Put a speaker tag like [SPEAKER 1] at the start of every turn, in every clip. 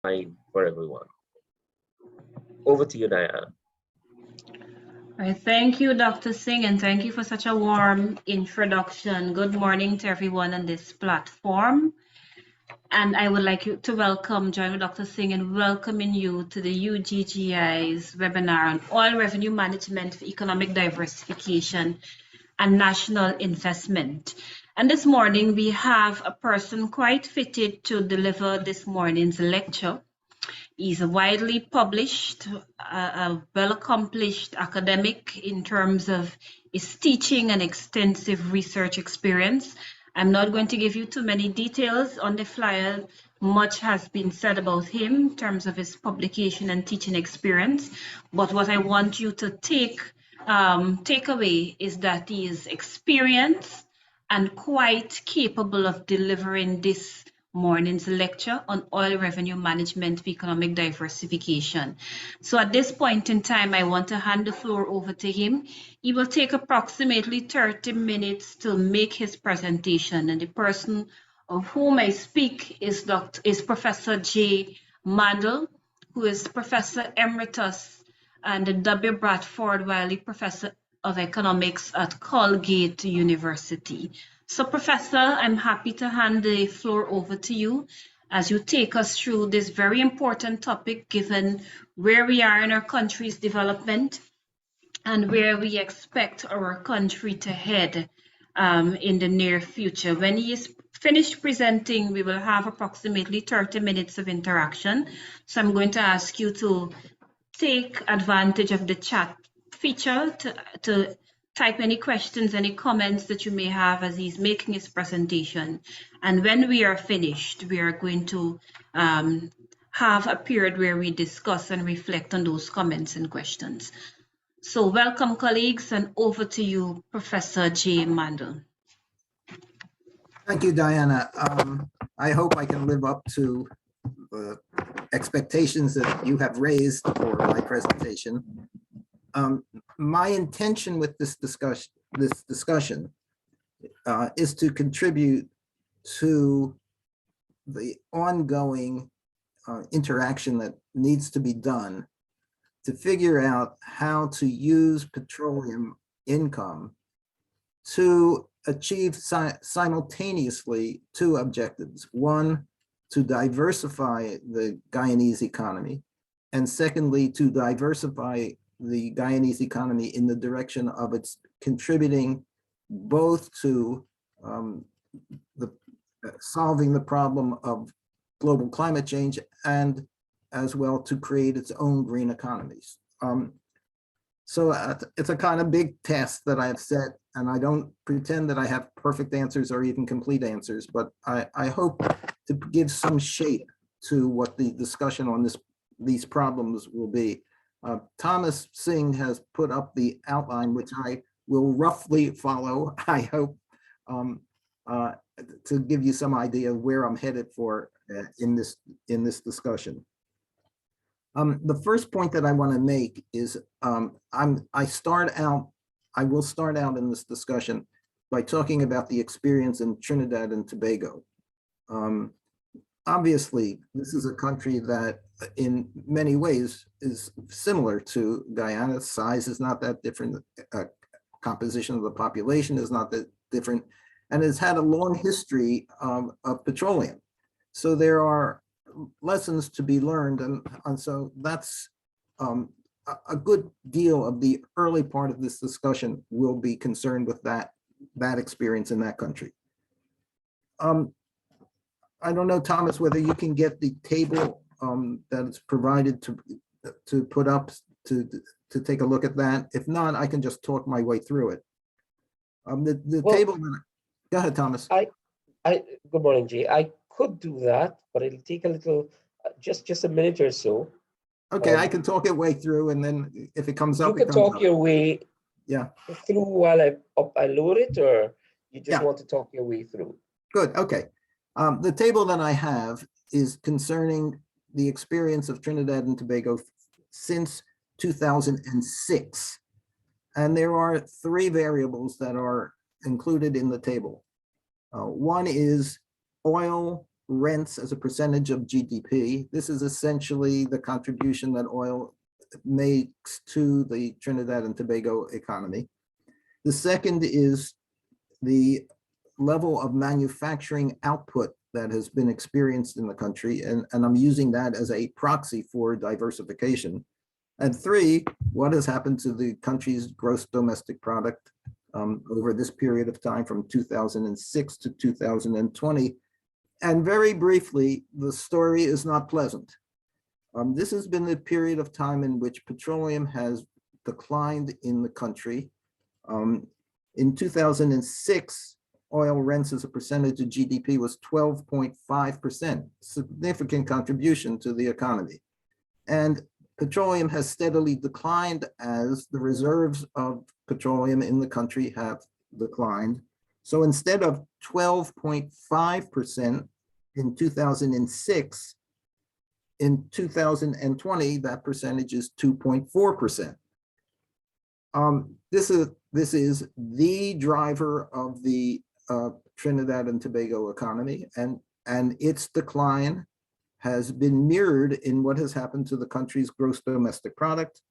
[SPEAKER 1] for everyone. Over to you, Dianna.
[SPEAKER 2] Thank you, Dr. Singh, and thank you for such a warm introduction. Good morning to everyone on this platform. And I would like to join with Dr. Singh in welcoming you to the UGGI's webinar on oil revenue management for economic diversification and national investment. And this morning we have a person quite fitted to deliver this morning's lecture. He's a widely published, a well-accomplished academic in terms of his teaching and extensive research experience. I'm not going to give you too many details on the flyer. Much has been said about him in terms of his publication and teaching experience. But what I want you to take away is that he is experienced and quite capable of delivering this morning's lecture on oil revenue management for economic diversification. So at this point in time, I want to hand the floor over to him. He will take approximately 30 minutes to make his presentation, and the person of whom I speak is Professor J. Mandle, who is Professor Emeritus and the W. Bradford Wiley Professor of Economics at Colgate University. So, Professor, I'm happy to hand the floor over to you as you take us through this very important topic, given where we are in our country's development and where we expect our country to head in the near future. When he is finished presenting, we will have approximately 30 minutes of interaction. So I'm going to ask you to take advantage of the chat feature to type any questions, any comments that you may have as he's making his presentation. And when we are finished, we are going to have a period where we discuss and reflect on those comments and questions. So welcome, colleagues, and over to you, Professor J. Mandle.
[SPEAKER 3] Thank you, Dianna. I hope I can live up to the expectations that you have raised for my presentation. My intention with this discussion is to contribute to the ongoing interaction that needs to be done to figure out how to use petroleum income to achieve simultaneously two objectives. One, to diversify the Guyanese economy, and secondly, to diversify the Guyanese economy in the direction of its contributing both to solving the problem of global climate change and as well to create its own green economies. So it's a kind of big task that I have set, and I don't pretend that I have perfect answers or even complete answers, but I hope to give some shape to what the discussion on these problems will be. Thomas Singh has put up the outline, which I will roughly follow, I hope, to give you some idea of where I'm headed for in this discussion. The first point that I want to make is I will start out in this discussion by talking about the experience in Trinidad and Tobago. Obviously, this is a country that in many ways is similar to Guyana. Size is not that different. Composition of the population is not that different, and has had a long history of petroleum. So there are lessons to be learned, and so that's a good deal of the early part of this discussion will be concerned with that experience in that country. I don't know, Thomas, whether you can get the table that is provided to put up to take a look at that. If not, I can just talk my way through it. The table. Go ahead, Thomas.
[SPEAKER 4] Good morning, Jay. I could do that, but it'll take a little, just a minute or so.
[SPEAKER 3] Okay, I can talk it way through, and then if it comes up,
[SPEAKER 4] you can talk your way through while I load it, or you just want to talk your way through.
[SPEAKER 3] Good. Okay. The table that I have is concerning the experience of Trinidad and Tobago since 2006. And there are three variables that are included in the table. One is oil rents as a percentage of GDP. This is essentially the contribution that oil makes to the Trinidad and Tobago economy. The second is the level of manufacturing output that has been experienced in the country, and I'm using that as a proxy for diversification. And three, what has happened to the country's gross domestic product over this period of time from 2006 to 2020. And very briefly, the story is not pleasant. This has been the period of time in which petroleum has declined in the country. In 2006, oil rents as a percentage of GDP was 12.5%, significant contribution to the economy. And petroleum has steadily declined as the reserves of petroleum in the country have declined. So instead of 12.5% in 2006, in 2020, that percentage is 2.4%. This is the driver of the Trinidad and Tobago economy, and its decline has been mirrored in what has happened to the country's gross domestic product.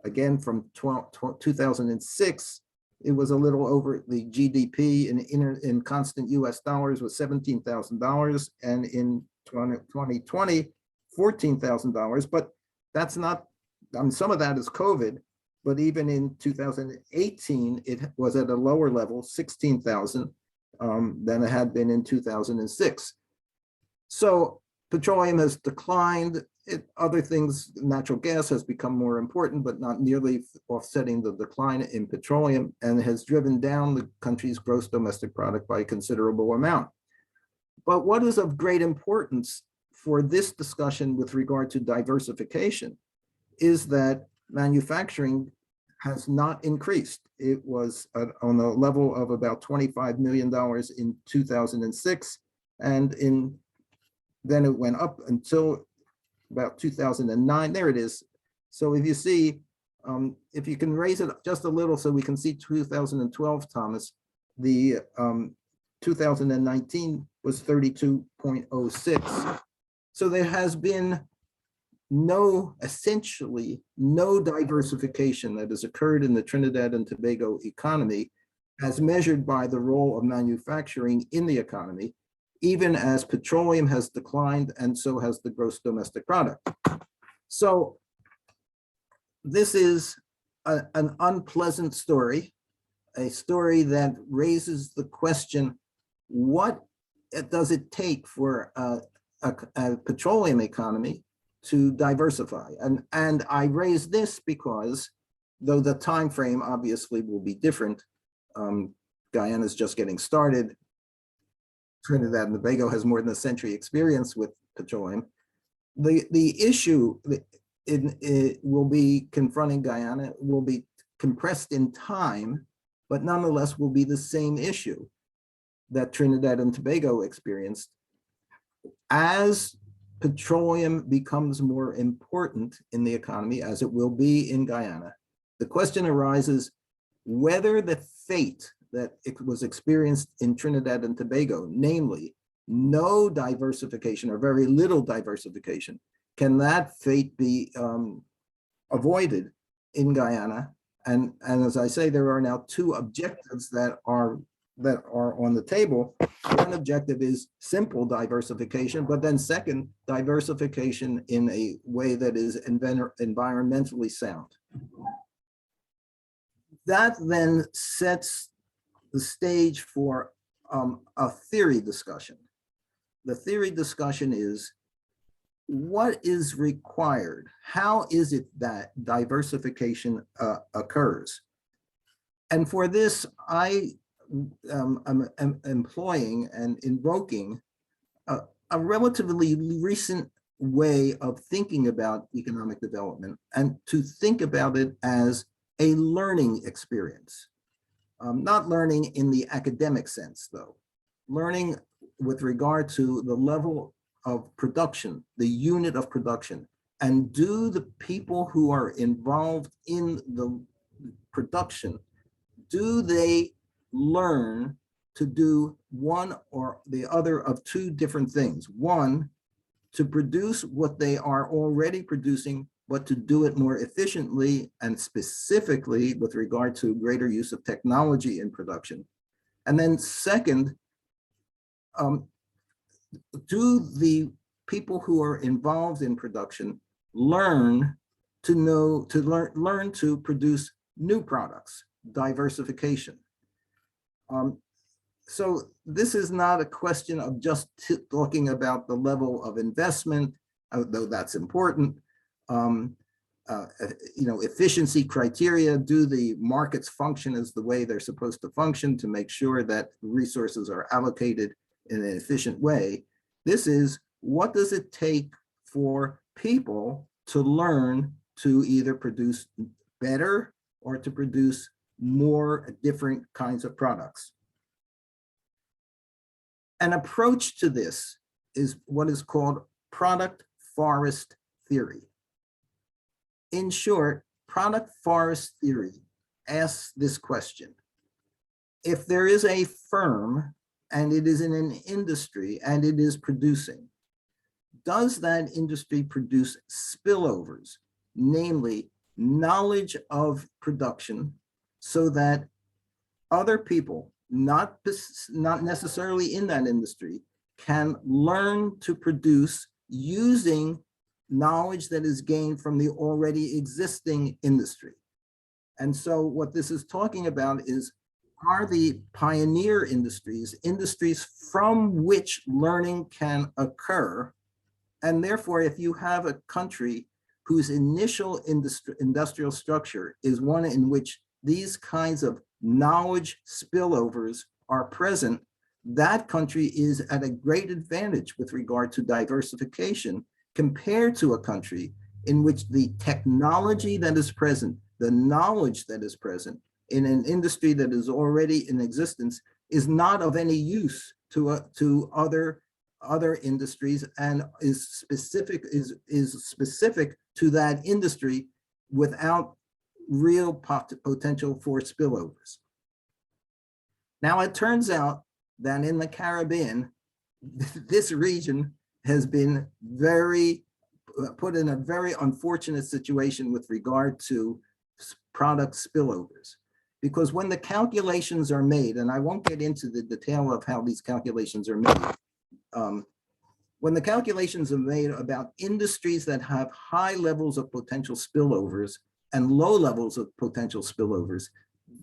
[SPEAKER 3] Again, from 2006, it was a little over the GDP in constant US dollars was $17,000, and in 2020, $14,000. But that's not, some of that is COVID, but even in 2018, it was at a lower level, 16,000, than it had been in 2006. So petroleum has declined. Other things, natural gas has become more important, but not nearly offsetting the decline in petroleum, and has driven down the country's gross domestic product by a considerable amount. But what is of great importance for this discussion with regard to diversification is that manufacturing has not increased. It was on a level of about $25 million in 2006, and then it went up until about 2009. There it is. So if you see, if you can raise it just a little so we can see 2012, Thomas, the 2019 was 32.06. So there has been essentially no diversification that has occurred in the Trinidad and Tobago economy as measured by the role of manufacturing in the economy, even as petroleum has declined and so has the gross domestic product. So this is an unpleasant story, a story that raises the question, what does it take for a petroleum economy to diversify? And I raise this because, though the time frame obviously will be different, Guyana is just getting started. Trinidad and Tobago has more than a century experience with petroleum. The issue it will be confronting Guyana will be compressed in time, but nonetheless will be the same issue that Trinidad and Tobago experienced. As petroleum becomes more important in the economy, as it will be in Guyana, the question arises whether the fate that it was experienced in Trinidad and Tobago, namely no diversification or very little diversification, can that fate be avoided in Guyana? And as I say, there are now two objectives that are on the table. One objective is simple diversification, but then second, diversification in a way that is environmentally sound. That then sets the stage for a theory discussion. The theory discussion is, what is required? How is it that diversification occurs? And for this, I'm employing and invoking a relatively recent way of thinking about economic development, and to think about it as a learning experience. Not learning in the academic sense, though. Learning with regard to the level of production, the unit of production, and do the people who are involved in the production, do they learn to do one or the other of two different things. One, to produce what they are already producing, but to do it more efficiently and specifically with regard to greater use of technology in production. And then second, do the people who are involved in production learn to produce new products, diversification. So this is not a question of just talking about the level of investment, though that's important. Efficiency criteria, do the markets function as the way they're supposed to function to make sure that resources are allocated in an efficient way. This is, what does it take for people to learn to either produce better or to produce more different kinds of products? An approach to this is what is called product forest theory. In short, product forest theory asks this question: if there is a firm and it is in an industry and it is producing, does that industry produce spillovers, namely knowledge of production, so that other people, not necessarily in that industry, can learn to produce using knowledge that is gained from the already existing industry? And so what this is talking about is, are the pioneer industries, industries from which learning can occur? And therefore, if you have a country whose initial industrial structure is one in which these kinds of knowledge spillovers are present, that country is at a great advantage with regard to diversification compared to a country in which the technology that is present, the knowledge that is present in an industry that is already in existence is not of any use to other industries and is specific to that industry without real potential for spillovers. Now, it turns out that in the Caribbean, this region has been put in a very unfortunate situation with regard to product spillovers. Because when the calculations are made, and I won't get into the detail of how these calculations are made, when the calculations are made about industries that have high levels of potential spillovers and low levels of potential spillovers,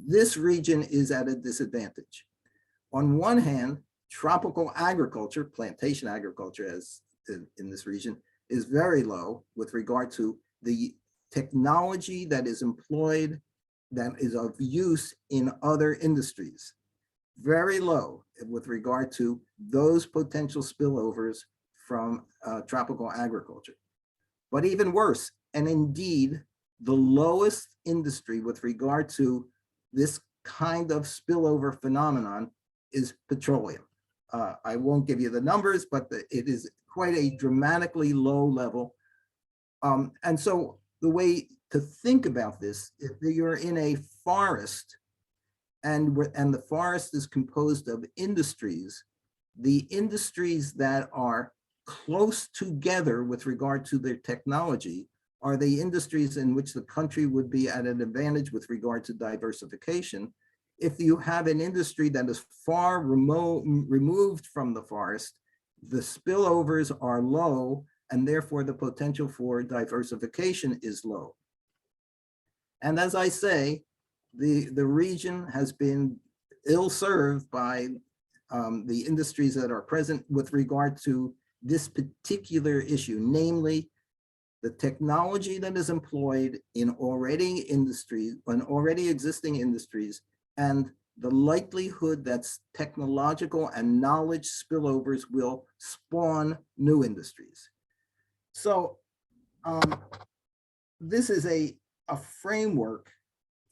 [SPEAKER 3] this region is at a disadvantage. On one hand, tropical agriculture, plantation agriculture as in this region, is very low with regard to the technology that is employed that is of use in other industries. Very low with regard to those potential spillovers from tropical agriculture. But even worse, and indeed the lowest industry with regard to this kind of spillover phenomenon is petroleum. I won't give you the numbers, but it is quite a dramatically low level. And so the way to think about this, if you're in a forest and the forest is composed of industries, the industries that are close together with regard to their technology are the industries in which the country would be at an advantage with regard to diversification. If you have an industry that is far removed from the forest, the spillovers are low, and therefore the potential for diversification is low. And as I say, the region has been ill-served by the industries that are present with regard to this particular issue, namely the technology that is employed in already existing industries, and the likelihood that technological and knowledge spillovers will spawn new industries. So this is a framework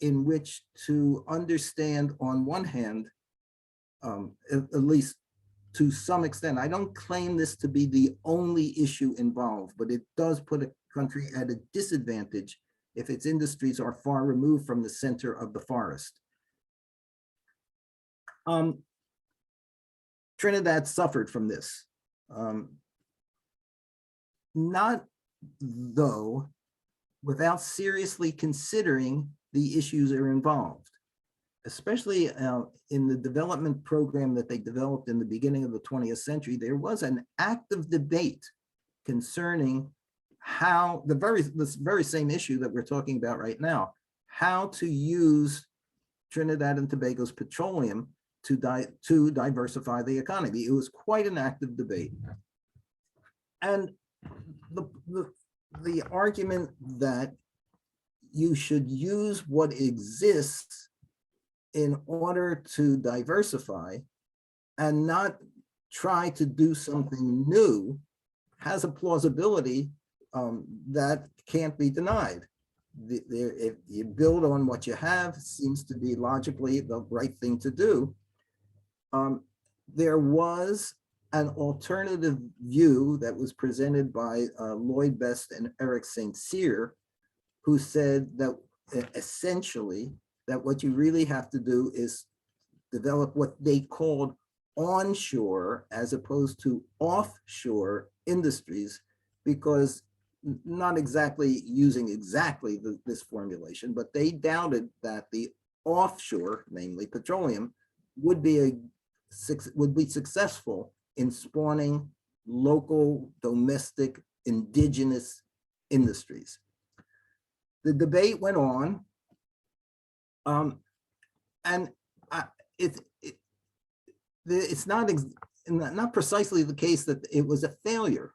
[SPEAKER 3] in which to understand, on one hand, at least to some extent, I don't claim this to be the only issue involved, but it does put a country at a disadvantage if its industries are far removed from the center of the forest. Trinidad suffered from this. Not though without seriously considering the issues that are involved, especially in the development program that they developed in the beginning of the 20th century. There was an active debate concerning how this very same issue that we're talking about right now, how to use Trinidad and Tobago's petroleum to diversify the economy. It was quite an active debate. And the argument that you should use what exists in order to diversify and not try to do something new has a plausibility that can't be denied. If you build on what you have, it seems to be logically the right thing to do. There was an alternative view that was presented by Lloyd Best and Eric St. Cyr, who said that essentially that what you really have to do is develop what they called onshore as opposed to offshore industries, because not exactly using this formulation, but they doubted that the offshore, namely petroleum, would be successful in spawning local, domestic, indigenous industries. The debate went on, and it's not precisely the case that it was a failure,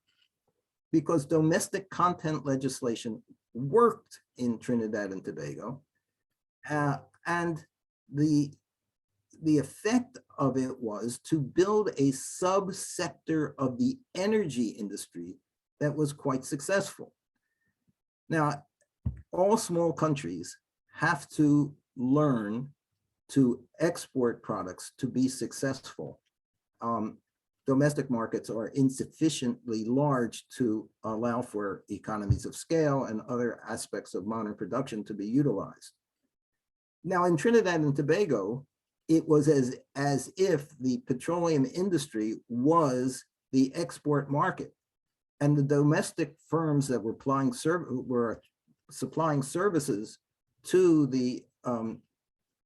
[SPEAKER 3] because domestic content legislation worked in Trinidad and Tobago, and the effect of it was to build a subsector of the energy industry that was quite successful. Now, all small countries have to learn to export products to be successful. Domestic markets are insufficiently large to allow for economies of scale and other aspects of modern production to be utilized. Now, in Trinidad and Tobago, it was as if the petroleum industry was the export market, and the domestic firms that were supplying services to the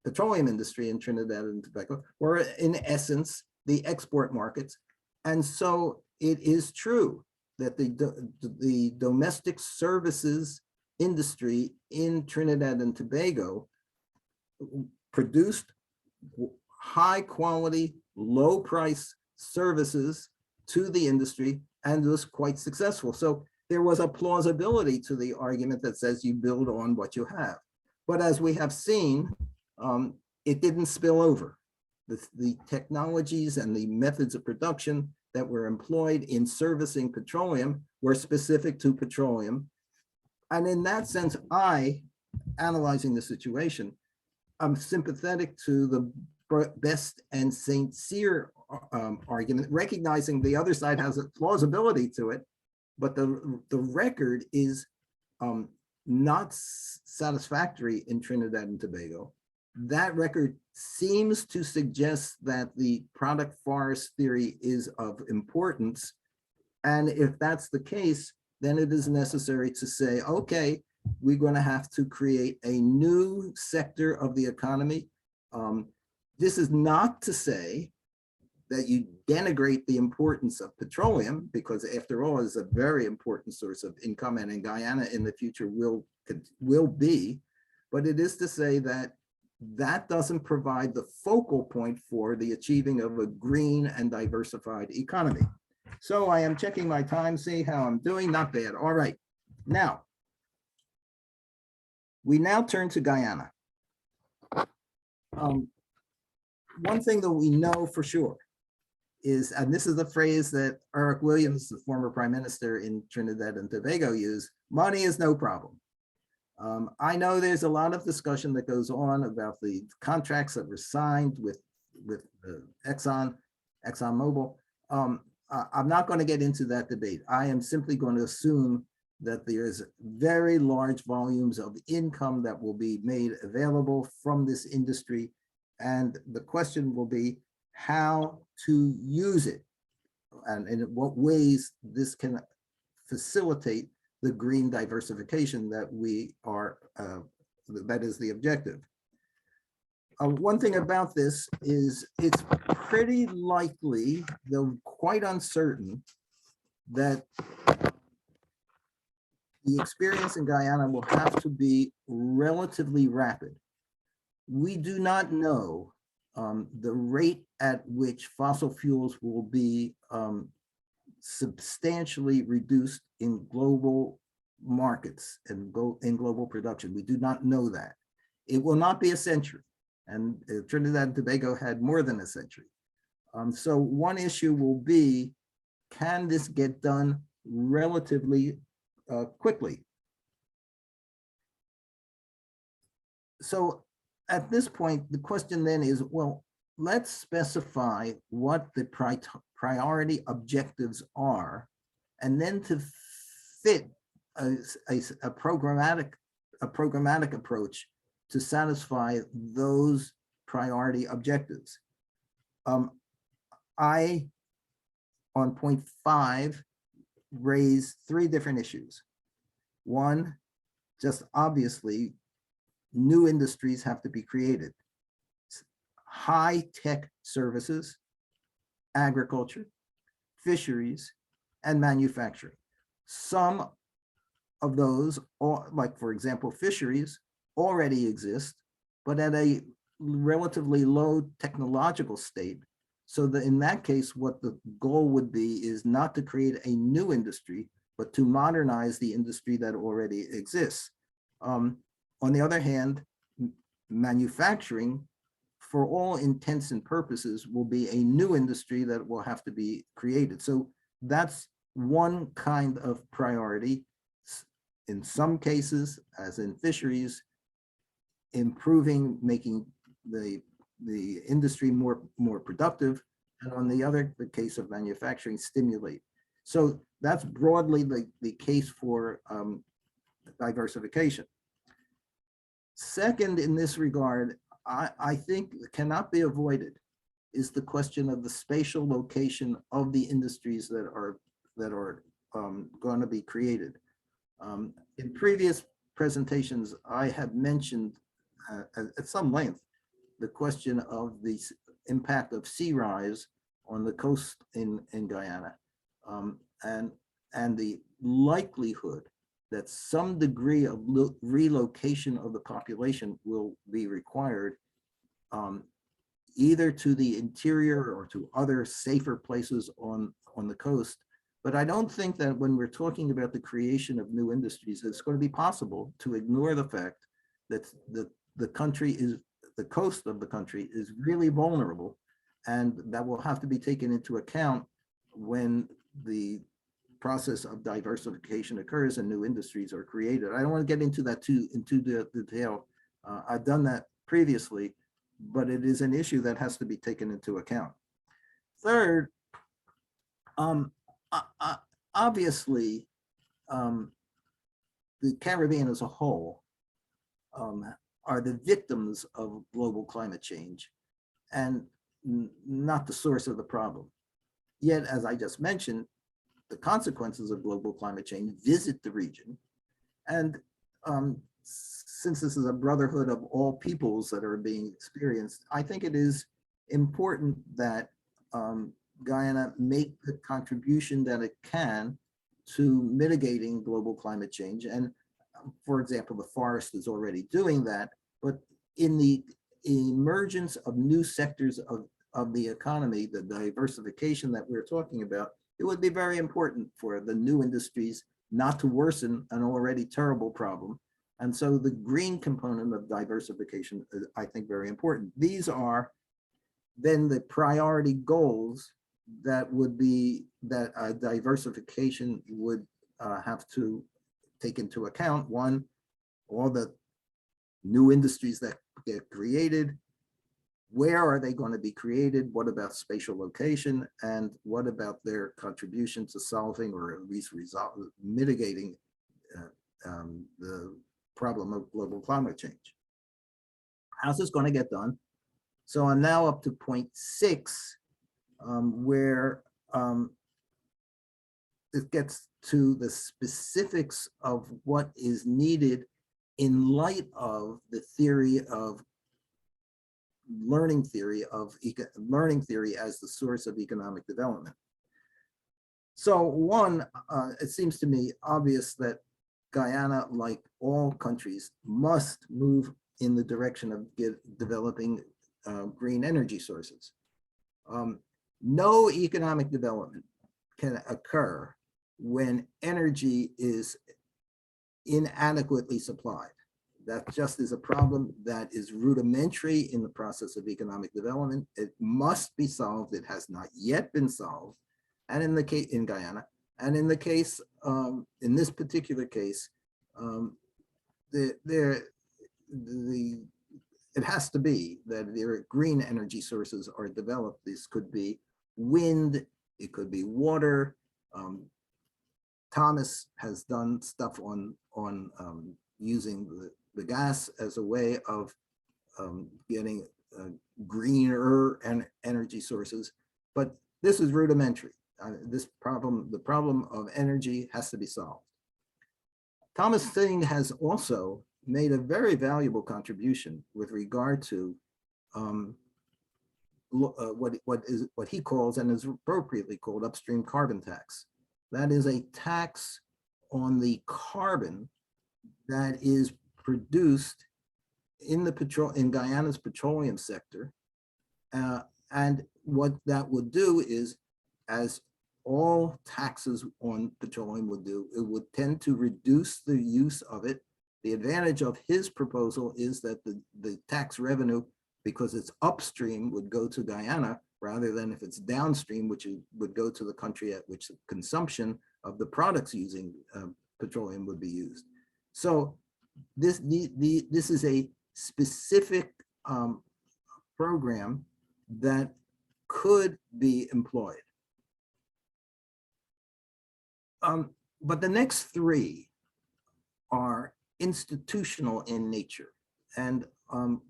[SPEAKER 3] petroleum industry in Trinidad and Tobago were in essence the export markets. And so it is true that the domestic services industry in Trinidad and Tobago produced high quality, low price services to the industry and was quite successful. So there was a plausibility to the argument that says you build on what you have. But as we have seen, it didn't spill over. The technologies and the methods of production that were employed in servicing petroleum were specific to petroleum. And in that sense, analyzing the situation, I'm sympathetic to the Best and St. Cyr argument, recognizing the other side has a plausibility to it, but the record is not satisfactory in Trinidad and Tobago. That record seems to suggest that the product forest theory is of importance. And if that's the case, then it is necessary to say, okay, we're going to have to create a new sector of the economy. This is not to say that you denigrate the importance of petroleum, because after all, it's a very important source of income, and in Guyana in the future will be, but it is to say that that doesn't provide the focal point for the achieving of a green and diversified economy. So I am checking my time, see how I'm doing, not bad. All right, now, we now turn to Guyana. One thing that we know for sure is, and this is a phrase that Eric Williams, the former prime minister in Trinidad and Tobago, used, money is no problem. I know there's a lot of discussion that goes on about the contracts that were signed with ExxonMobil. I'm not going to get into that debate. I am simply going to assume that there's very large volumes of income that will be made available from this industry. And the question will be, how to use it and in what ways this can facilitate the green diversification that we are, that is the objective. One thing about this is it's pretty likely, though quite uncertain, that the experience in Guyana will have to be relatively rapid. We do not know the rate at which fossil fuels will be substantially reduced in global markets and in global production. We do not know that. It will not be a century. And Trinidad and Tobago had more than a century. So one issue will be, can this get done relatively quickly? So at this point, the question then is, well, let's specify what the priority objectives are, and then to fit a programmatic approach to satisfy those priority objectives. I, on point 5, raise 3 different issues. One, just obviously, new industries have to be created. High-tech services, agriculture, fisheries, and manufacturing. Some of those, like for example, fisheries, already exist, but at a relatively low technological state. So that in that case, what the goal would be is not to create a new industry, but to modernize the industry that already exists. On the other hand, manufacturing, for all intents and purposes, will be a new industry that will have to be created. So that's one kind of priority. In some cases, as in fisheries, improving, making the industry more productive, and on the case of manufacturing, stimulate. So that's broadly the case for diversification. Second, in this regard, I think cannot be avoided is the question of the spatial location of the industries that are going to be created. In previous presentations, I have mentioned at some length the question of the impact of sea rise on the coast in Guyana, and the likelihood that some degree of relocation of the population will be required, either to the interior or to other safer places on the coast. But I don't think that when we're talking about the creation of new industries, it's going to be possible to ignore the fact that the coast of the country is really vulnerable, and that will have to be taken into account when the process of diversification occurs and new industries are created. I don't want to get into that into detail. I've done that previously, but it is an issue that has to be taken into account. Third, obviously, the Caribbean as a whole are the victims of global climate change and not the source of the problem. Yet, as I just mentioned, the consequences of global climate change visit the region. And since this is a brotherhood of all peoples that are being experienced, I think it is important that Guyana make the contribution that it can to mitigating global climate change. And for example, the forest is already doing that, but in the emergence of new sectors of the economy, the diversification that we're talking about, it would be very important for the new industries not to worsen an already terrible problem. And so the green component of diversification is, I think, very important. These are then the priority goals that would be that diversification would have to take into account. One, all the new industries that get created. Where are they going to be created? What about spatial location? And what about their contribution to solving, or at least mitigating the problem of global climate change? How's this going to get done? So I'm now up to point 6, where it gets to the specifics of what is needed in light of the theory of learning theory as the source of economic development. So one, it seems to me obvious that Guyana, like all countries, must move in the direction of developing green energy sources. No economic development can occur when energy is inadequately supplied. That just is a problem that is rudimentary in the process of economic development. It must be solved. It has not yet been solved. And in the case in Guyana, and in the case, in this particular case, it has to be that their green energy sources are developed. This could be wind, it could be water. Thomas has done stuff on using the gas as a way of getting greener energy sources, but this is rudimentary. The problem of energy has to be solved. Thomas Singh has also made a very valuable contribution with regard to what he calls, and is appropriately called, upstream carbon tax. That is a tax on the carbon that is produced in Guyana's petroleum sector. And what that would do is, as all taxes on petroleum would do, it would tend to reduce the use of it. The advantage of his proposal is that the tax revenue, because it's upstream, would go to Guyana, rather than if it's downstream, which would go to the country at which the consumption of the products using petroleum would be used. So this is a specific program that could be employed. But the next 3 are institutional in nature and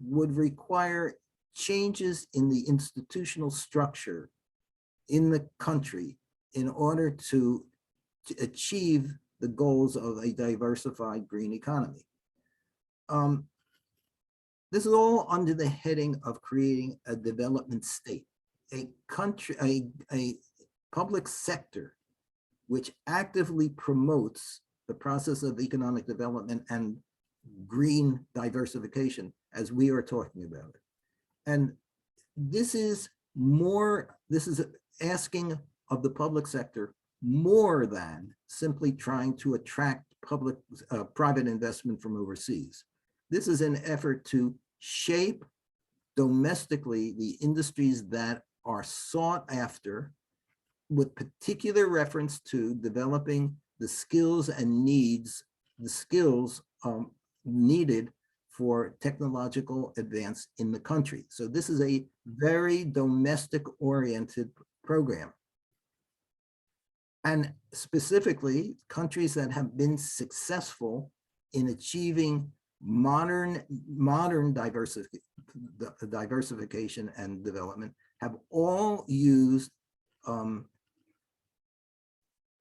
[SPEAKER 3] would require changes in the institutional structure in the country in order to achieve the goals of a diversified green economy. This is all under the heading of creating a development state, a public sector which actively promotes the process of economic development and green diversification, as we are talking about it. And this is asking of the public sector more than simply trying to attract private investment from overseas. This is an effort to shape domestically the industries that are sought after, with particular reference to developing the skills and needs, needed for technological advance in the country. So this is a very domestic-oriented program. And specifically, countries that have been successful in achieving modern diversification and development have all used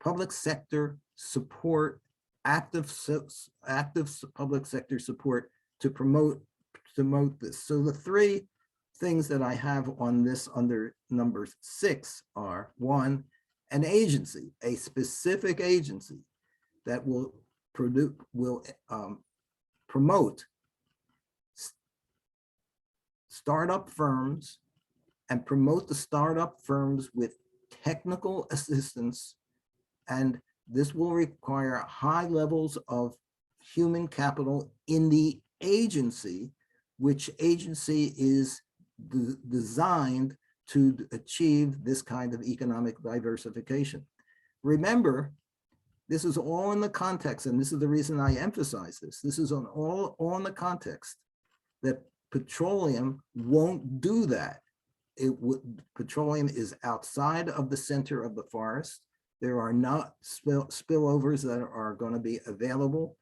[SPEAKER 3] public sector support, active public sector support to promote this. So the 3 things that I have on this under number 6 are: 1, an agency, a specific agency that will promote startup firms and promote the startup firms with technical assistance. And this will require high levels of human capital in the agency, which agency is designed to achieve this kind of economic diversification. Remember, this is all in the context, and this is the reason I emphasize this. This is all in the context that petroleum won't do that. Petroleum is outside of the center of the forest. There are not spillovers that are going to be available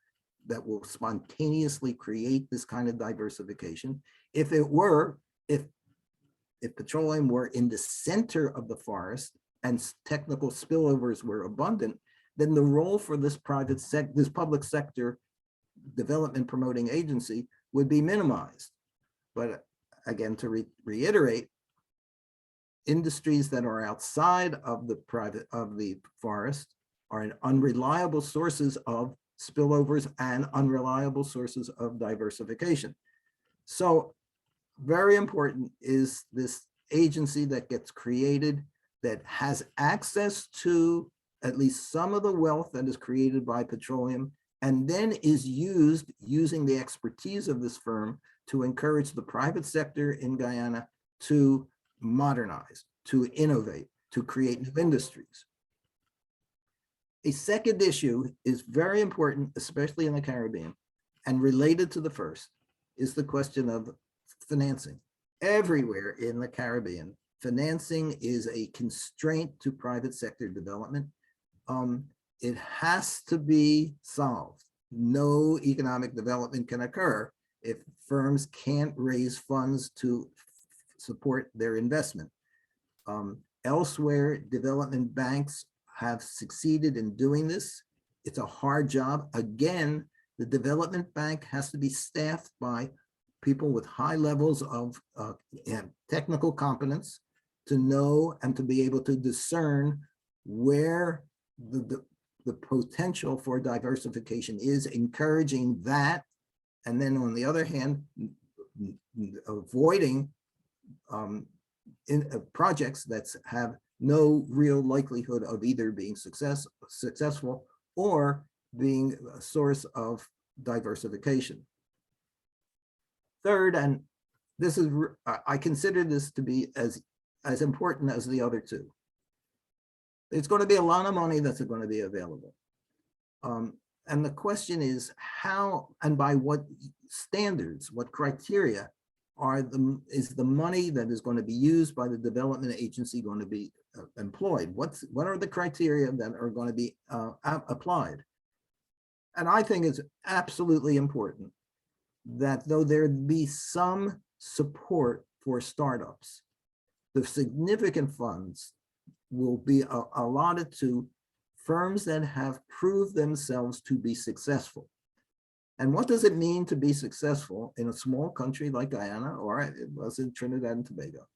[SPEAKER 3] that will spontaneously create this kind of diversification. If if petroleum were in the center of the forest and technical spillovers were abundant, then the role for this this public sector development promoting agency would be minimized. But again, to reiterate, industries that are outside of the forest are unreliable sources of spillovers and unreliable sources of diversification. So very important is this agency that gets created that has access to at least some of the wealth that is created by petroleum, and then is using the expertise of this firm to encourage the private sector in Guyana to modernize, to innovate, to create new industries. A second issue is very important, especially in the Caribbean, and related to the first, is the question of financing. Everywhere in the Caribbean, financing is a constraint to private sector development. It has to be solved. No economic development can occur if firms can't raise funds to support their investment. Elsewhere, development banks have succeeded in doing this. It's a hard job. Again, the development bank has to be staffed by people with high levels of technical competence to know and to be able to discern where the potential for diversification is, encouraging that, and then on the other hand, avoiding projects that have no real likelihood of either being successful or being a source of diversification. Third, and this is, I consider this to be as important as the other two. It's going to be a lot of money that's going to be available. And the question is how and by what standards, what criteria is the money that is going to be used by the development agency going to be employed? What are the criteria that are going to be applied? And I think it's absolutely important that though there be some support for startups, the significant funds will be allotted to firms that have proved themselves to be successful. And what does it mean to be successful in a small country like Guyana, or it was in Trinidad and Tobago?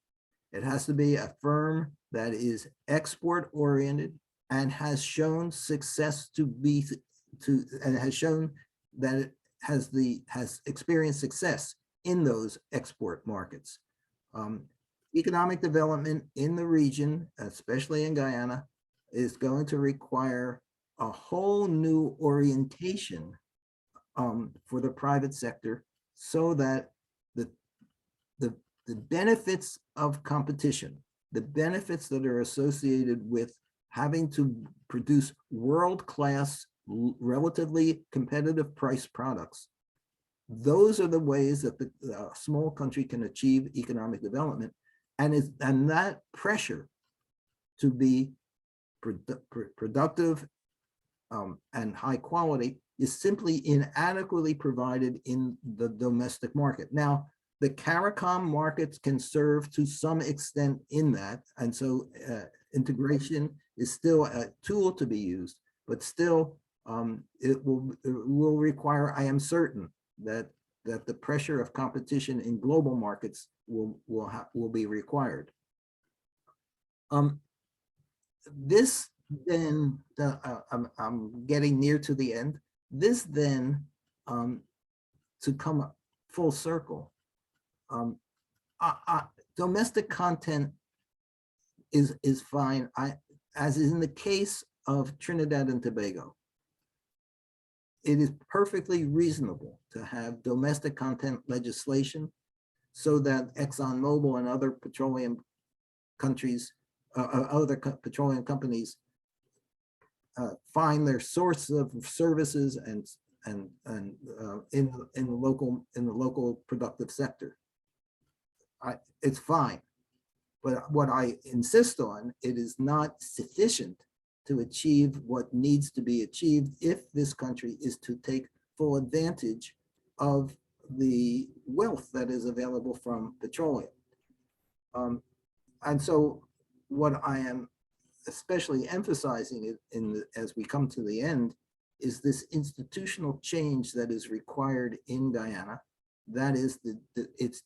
[SPEAKER 3] It has to be a firm that is export oriented and has shown success and has shown that it has experienced success in those export markets. Economic development in the region, especially in Guyana, is going to require a whole new orientation for the private sector, so that the benefits of competition, the benefits that are associated with having to produce world-class, relatively competitive price products, those are the ways that the small country can achieve economic development. And that pressure to be productive and high quality is simply inadequately provided in the domestic market. Now, the CARICOM markets can serve to some extent in that, and so integration is still a tool to be used, but still it will require, I am certain, that the pressure of competition in global markets will be required. This then, I'm getting near to the end. This then, to come full circle, domestic content is fine. As is in the case of Trinidad and Tobago, it is perfectly reasonable to have domestic content legislation so that ExxonMobil and other petroleum countries, other petroleum companies find their source of services and in the local productive sector. It's fine, but what I insist on, it is not sufficient to achieve what needs to be achieved if this country is to take full advantage of the wealth that is available from petroleum. And so what I am especially emphasizing as we come to the end is this institutional change that is required in Guyana. That is, it's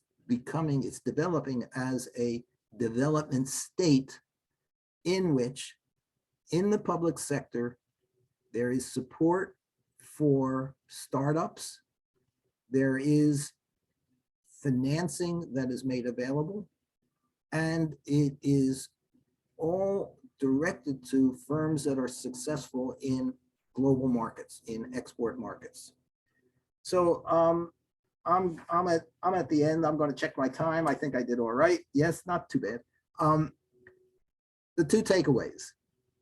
[SPEAKER 3] developing as a development state in which, in the public sector, there is support for startups. There is financing that is made available, and it is all directed to firms that are successful in global markets, in export markets. So I'm at the end. I'm going to check my time. I think I did all right. Yes, not too bad. The two takeaways,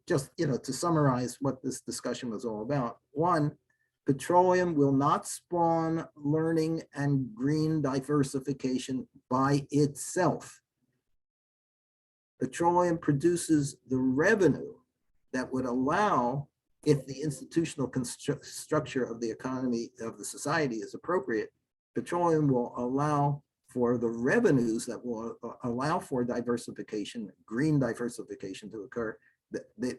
[SPEAKER 3] just to summarize what this discussion was all about. One, petroleum will not spawn learning and green diversification by itself. Petroleum produces the revenue that would allow, if the institutional structure of the economy, of the society is appropriate, petroleum will allow for the revenues that will allow for diversification, green diversification to occur.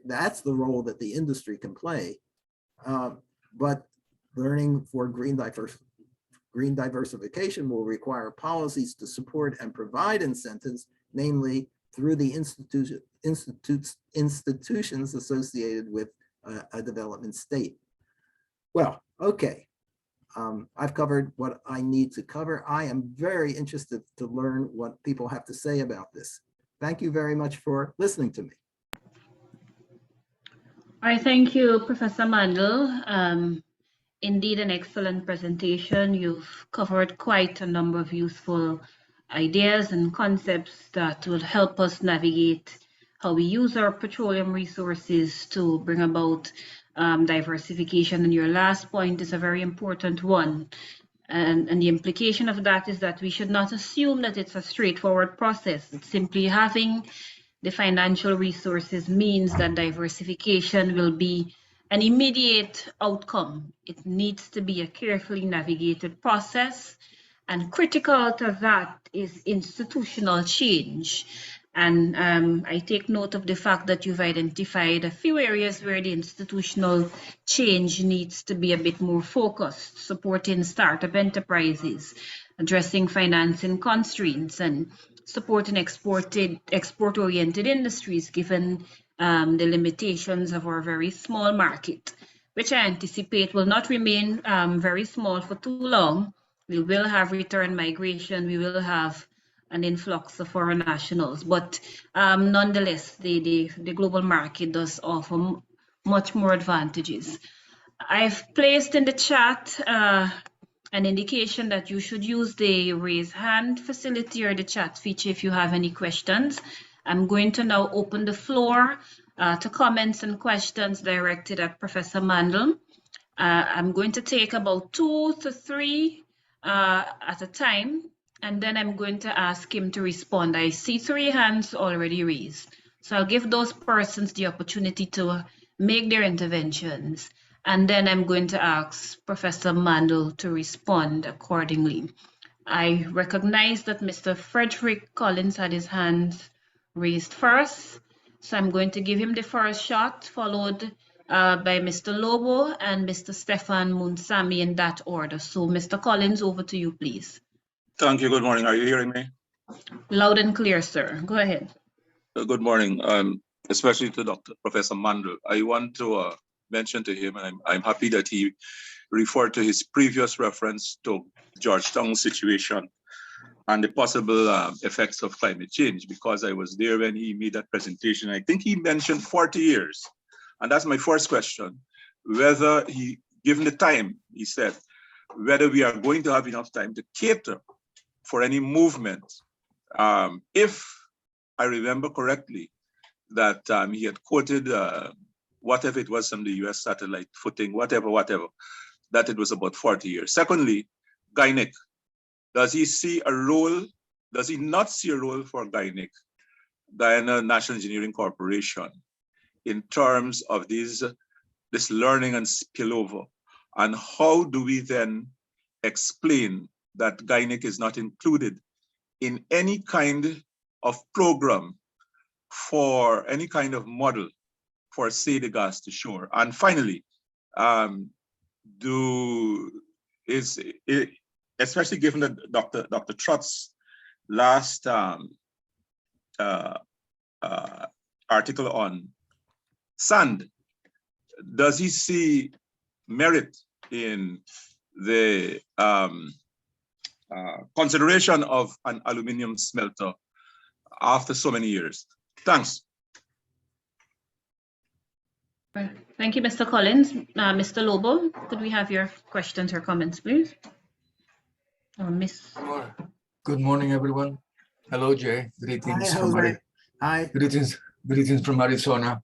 [SPEAKER 3] That's the role that the industry can play. But learning for green diversification will require policies to support and provide incentives, namely through the institutions associated with a development state. Well, okay. I've covered what I need to cover. I am very interested to learn what people have to say about this. Thank you very much for listening to me.
[SPEAKER 2] All right, thank you, Professor Mandle. Indeed, an excellent presentation. You've covered quite a number of useful ideas and concepts that will help us navigate how we use our petroleum resources to bring about diversification. And your last point is a very important one. And the implication of that is that we should not assume that it's a straightforward process. It's simply having the financial resources means that diversification will be an immediate outcome. It needs to be a carefully navigated process, and critical to that is institutional change. And I take note of the fact that you've identified a few areas where the institutional change needs to be a bit more focused, supporting startup enterprises, addressing financing constraints, and supporting export-oriented industries, given the limitations of our very small market, which I anticipate will not remain very small for too long. We will have return migration, we will have an influx of foreign nationals, but nonetheless, the global market does offer much more advantages. I've placed in the chat an indication that you should use the raise hand facility or the chat feature if you have any questions. I'm going to now open the floor to comments and questions directed at Professor Mandle. I'm going to take about 2 to 3 at a time, and then I'm going to ask him to respond. I see 3 hands already raised. So I'll give those persons the opportunity to make their interventions, and then I'm going to ask Professor Mandle to respond accordingly. I recognize that Mr. Frederick Collins had his hand raised first, so I'm going to give him the first shot, followed by Mr. Lobo and Mr. Stefan Munsami in that order. So Mr. Collins, over to you, please.
[SPEAKER 5] Thank you. Good morning. Are you hearing me?
[SPEAKER 2] Loud and clear, sir. Go ahead.
[SPEAKER 5] Good morning, especially to Professor Mandle. I want to mention to him, and I'm happy that he referred to his previous reference to Georgetown situation and the possible effects of climate change, because I was there when he made that presentation. I think he mentioned 40 years. And that's my first question, whether given the time, he said, whether we are going to have enough time to cater for any movement. If I remember correctly, that he had quoted whatever it was from the US satellite footing, whatever, that it was about 40 years. Secondly, GYNIC, does he see a role, does he not see a role for GYNIC, Guyana National Engineering Corporation, in terms of this learning and spillover? And how do we then explain that GYNIC is not included in any kind of program for any kind of model for say the gas to shore? And finally, especially given that Dr. Trott's last article on sand, does he see merit in the consideration of an aluminum smelter after so many years? Thanks.
[SPEAKER 2] Thank you, Mr. Collins. Mr. Lobo, could we have your questions or comments, please? Or Miss.
[SPEAKER 6] Good morning, everyone. Hello, Jay. Greetings
[SPEAKER 3] Hi,
[SPEAKER 6] from
[SPEAKER 3] Jose. Hi.
[SPEAKER 6] greetings from Arizona.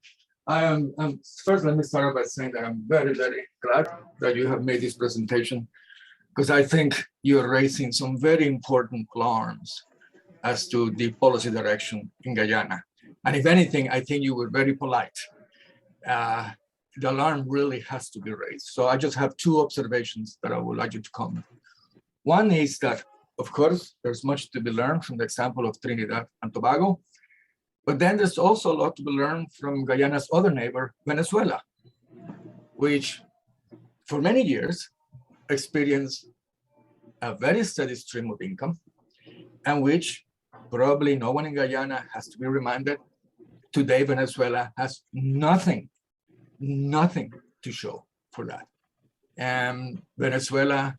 [SPEAKER 6] First, let me start by saying that I'm very, very glad that you have made this presentation, because I think you're raising some very important alarms as to the policy direction in Guyana. And if anything, I think you were very polite. The alarm really has to be raised. So I just have two observations that I would like you to comment. One is that, of course, there's much to be learned from the example of Trinidad and Tobago, but then there's also a lot to be learned from Guyana's other neighbor, Venezuela, which for many years experienced a very steady stream of income, and which probably no one in Guyana has to be reminded, today Venezuela has nothing to show for that. And Venezuela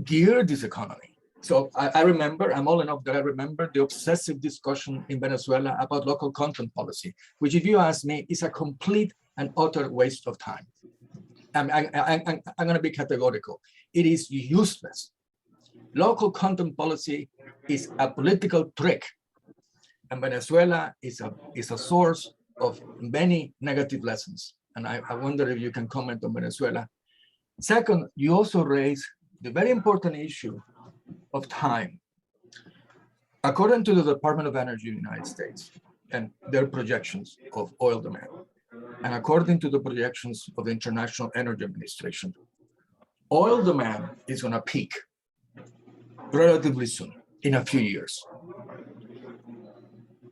[SPEAKER 6] geared this economy. So I remember, I'm old enough that I remember the obsessive discussion in Venezuela about local content policy, which, if you ask me, is a complete and utter waste of time. I'm going to be categorical. It is useless. Local content policy is a political trick, and Venezuela is a source of many negative lessons. And I wonder if you can comment on Venezuela. Second, you also raise the very important issue of time. According to the Department of Energy in the United States and their projections of oil demand, and according to the projections of the International Energy Administration, oil demand is going to peak relatively soon, in a few years.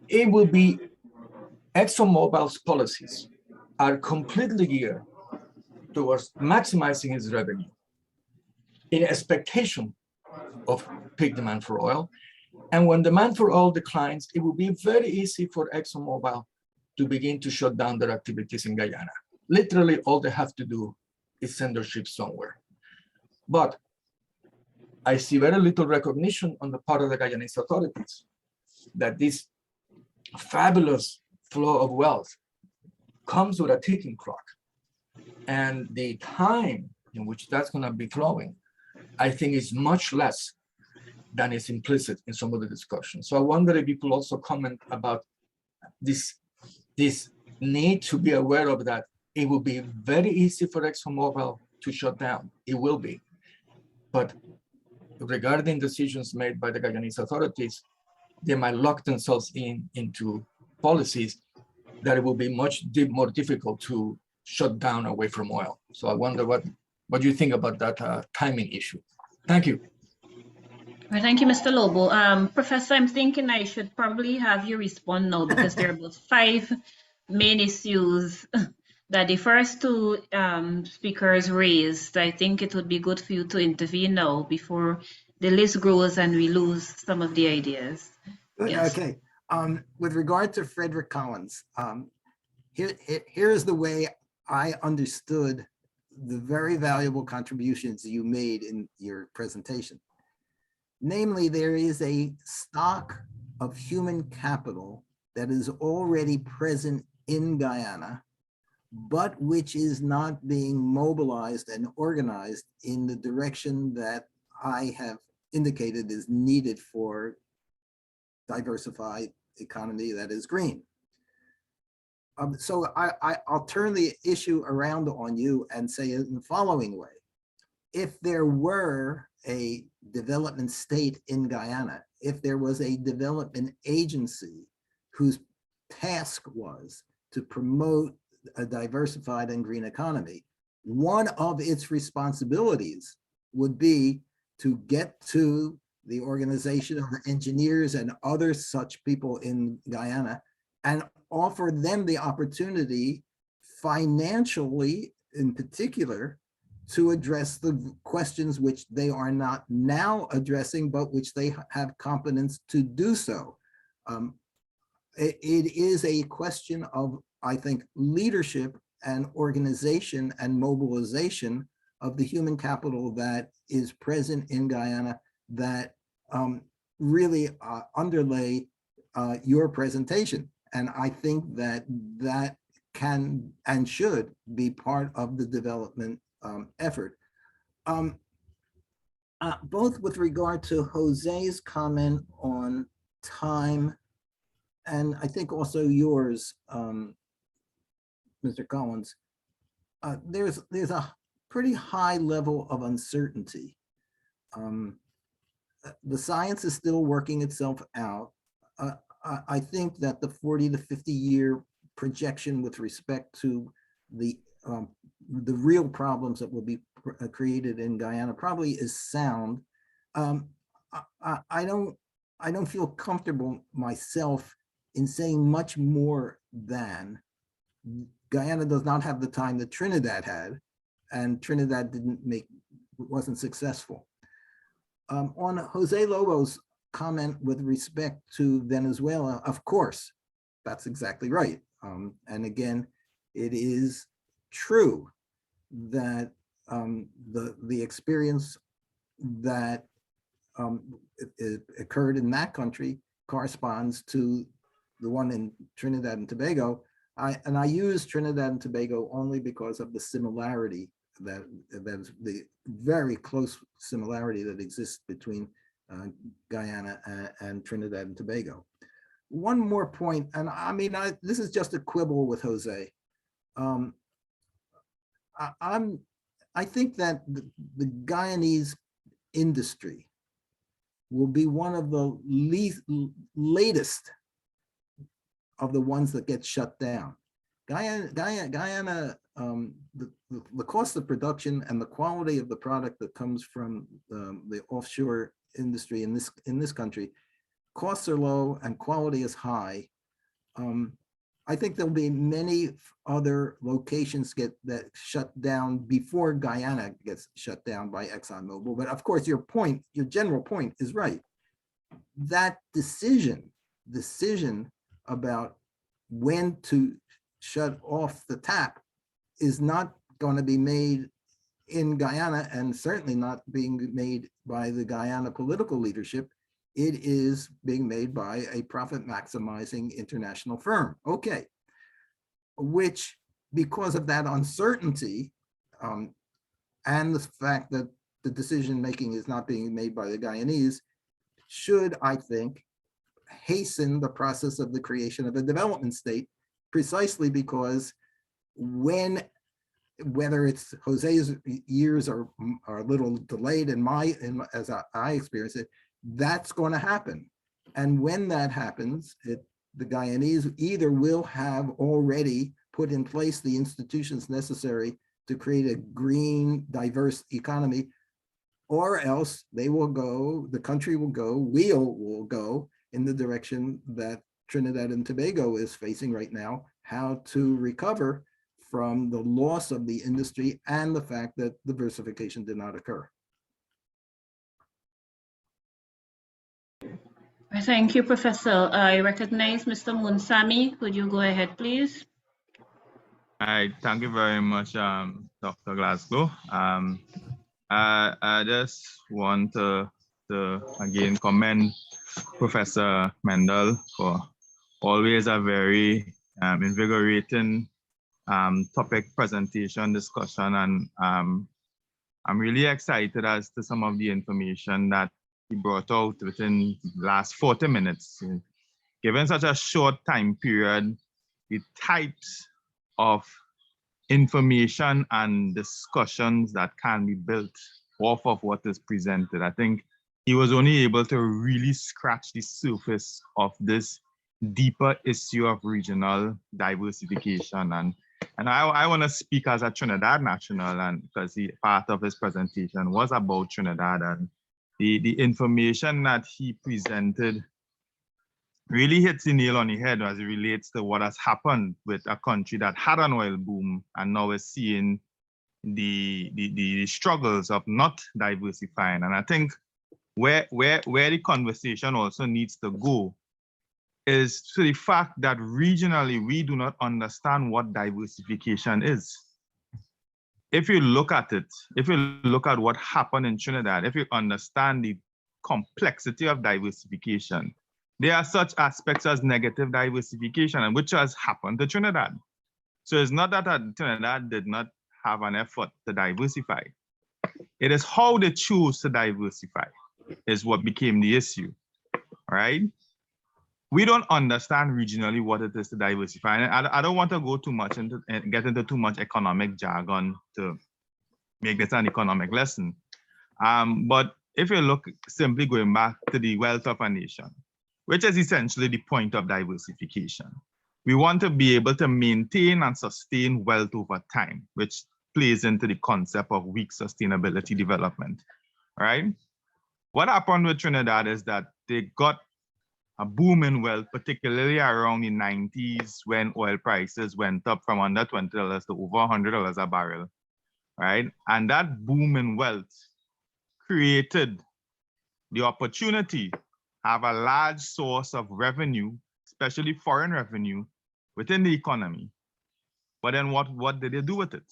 [SPEAKER 6] It will be ExxonMobil's policies are completely geared towards maximizing its revenue in expectation of peak demand for oil. And when demand for oil declines, it will be very easy for ExxonMobil to begin to shut down their activities in Guyana. Literally, all they have to do is send their ships somewhere. But I see very little recognition on the part of the Guyanese authorities that this fabulous flow of wealth comes with a ticking clock. And the time in which that's going to be flowing, I think, is much less than is implicit in some of the discussions. So I wonder if you could also comment about this need to be aware of that. It will be very easy for ExxonMobil to shut down. It will be. But regarding decisions made by the Guyanese authorities, they might lock themselves into policies that it will be much more difficult to shut down away from oil. So I wonder what you think about that timing issue. Thank you.
[SPEAKER 2] Well, thank you, Mr. Lobo. Professor, I'm thinking I should probably have you respond now, because there are about 5 main issues that the first two speakers raised. I think it would be good for you to intervene now before the list grows and we lose some of the ideas. Yes.
[SPEAKER 3] Okay. With regard to Frederick Collins, here's the way I understood the very valuable contributions you made in your presentation. Namely, there is a stock of human capital that is already present in Guyana, but which is not being mobilized and organized in the direction that I have indicated is needed for diversified economy that is green. So I'll turn the issue around on you and say it in the following way. If there were a development state in Guyana, if there was a development agency whose task was to promote a diversified and green economy, one of its responsibilities would be to get to the Organization of the Engineers and other such people in Guyana, and offer them the opportunity financially, in particular, to address the questions which they are not now addressing, but which they have competence to do so. It is a question of, I think, leadership and organization and mobilization of the human capital that is present in Guyana that really underlay your presentation. And I think that that can and should be part of the development effort. Both with regard to Jose's comment on time, and I think also yours, Mr. Collins, there's a pretty high level of uncertainty. The science is still working itself out. I think that the 40 to 50 year projection with respect to the real problems that will be created in Guyana probably is sound. I don't feel comfortable myself in saying much more than Guyana does not have the time that Trinidad had, and Trinidad wasn't successful. On Jose Lobo's comment with respect to Venezuela, of course, that's exactly right. And again, it is true that the experience that it occurred in that country corresponds to the one in Trinidad and Tobago. I use Trinidad and Tobago only because of the similarity that's the very close similarity that exists between Guyana and Trinidad and Tobago. One more point, and I mean, this is just a quibble with Jose. I think that the Guyanese industry will be one of the latest of the ones that get shut down. Guyana, the cost of production and the quality of the product that comes from the offshore industry in this country, costs are low and quality is high. I think there'll be many other locations that shut down before Guyana gets shut down by ExxonMobil. But of course, your general point is right. That decision about when to shut off the tap is not going to be made in Guyana, and certainly not being made by the Guyana political leadership. It is being made by a profit maximizing international firm. Okay, which, because of that uncertainty and the fact that the decision making is not being made by the Guyanese, should, I think, hasten the process of the creation of a development state, precisely because whether it's Jose's years are a little delayed as I experience it, that's going to happen. And when that happens, the Guyanese either will have already put in place the institutions necessary to create a green, diverse economy, or else they will go, the country will go, we will go in the direction that Trinidad and Tobago is facing right now, how to recover from the loss of the industry and the fact that diversification did not occur.
[SPEAKER 2] Thank you, Professor. I recognize Mr. Munsami. Could you go ahead, please?
[SPEAKER 7] Hi, thank you very much, Dr. Glasgow. I just want to again commend Professor Mandle for always a very invigorating topic presentation, discussion, and I'm really excited as to some of the information that he brought out within the last 40 minutes. Given such a short time period, the types of information and discussions that can be built off of what is presented, I think he was only able to really scratch the surface of this deeper issue of regional diversification. And I want to speak as a Trinidad national, and because part of his presentation was about Trinidad, the information that he presented really hits the nail on the head as it relates to what has happened with a country that had an oil boom and now is seeing the struggles of not diversifying. And I think where the conversation also needs to go is to the fact that regionally we do not understand what diversification is. If you look at it, if you look at what happened in Trinidad, if you understand the complexity of diversification, there are such aspects as negative diversification, and which has happened to Trinidad. So it's not that Trinidad did not have an effort to diversify. It is how they choose to diversify is what became the issue, right? We don't understand regionally what it is to diversify. And I don't want to go too much into get into too much economic jargon to make this an economic lesson. But if you look simply going back to the wealth of a nation, which is essentially the point of diversification, we want to be able to maintain and sustain wealth over time, which plays into the concept of weak sustainability development, right? What happened with Trinidad is that they got a boom in wealth, particularly around the 90s when oil prices went up from under $20 to over $100 a barrel, right? And that boom in wealth created the opportunity to have a large source of revenue, especially foreign revenue, within the economy. But then what did they do with it?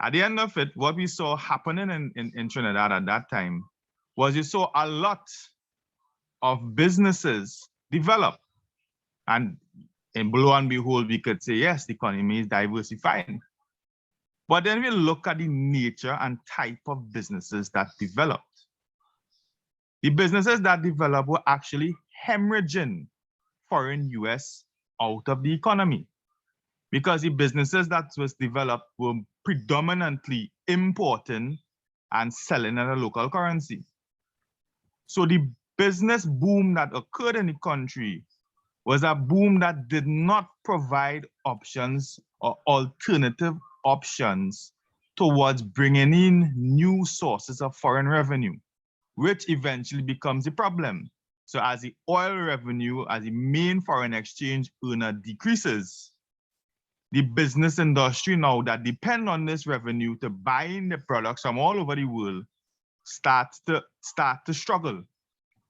[SPEAKER 7] At the end of it, what we saw happening in Trinidad at that time was you saw a lot of businesses develop. And lo and behold, we could say, yes, the economy is diversifying. But then we look at the nature and type of businesses that developed. The businesses that developed were actually hemorrhaging foreign US out of the economy, because the businesses that was developed were predominantly importing and selling in a local currency. So the business boom that occurred in the country was a boom that did not provide options or alternative options towards bringing in new sources of foreign revenue, which eventually becomes a problem. So as the oil revenue, as the main foreign exchange earner decreases, the business industry now that depend on this revenue to buy in the products from all over the world start to struggle.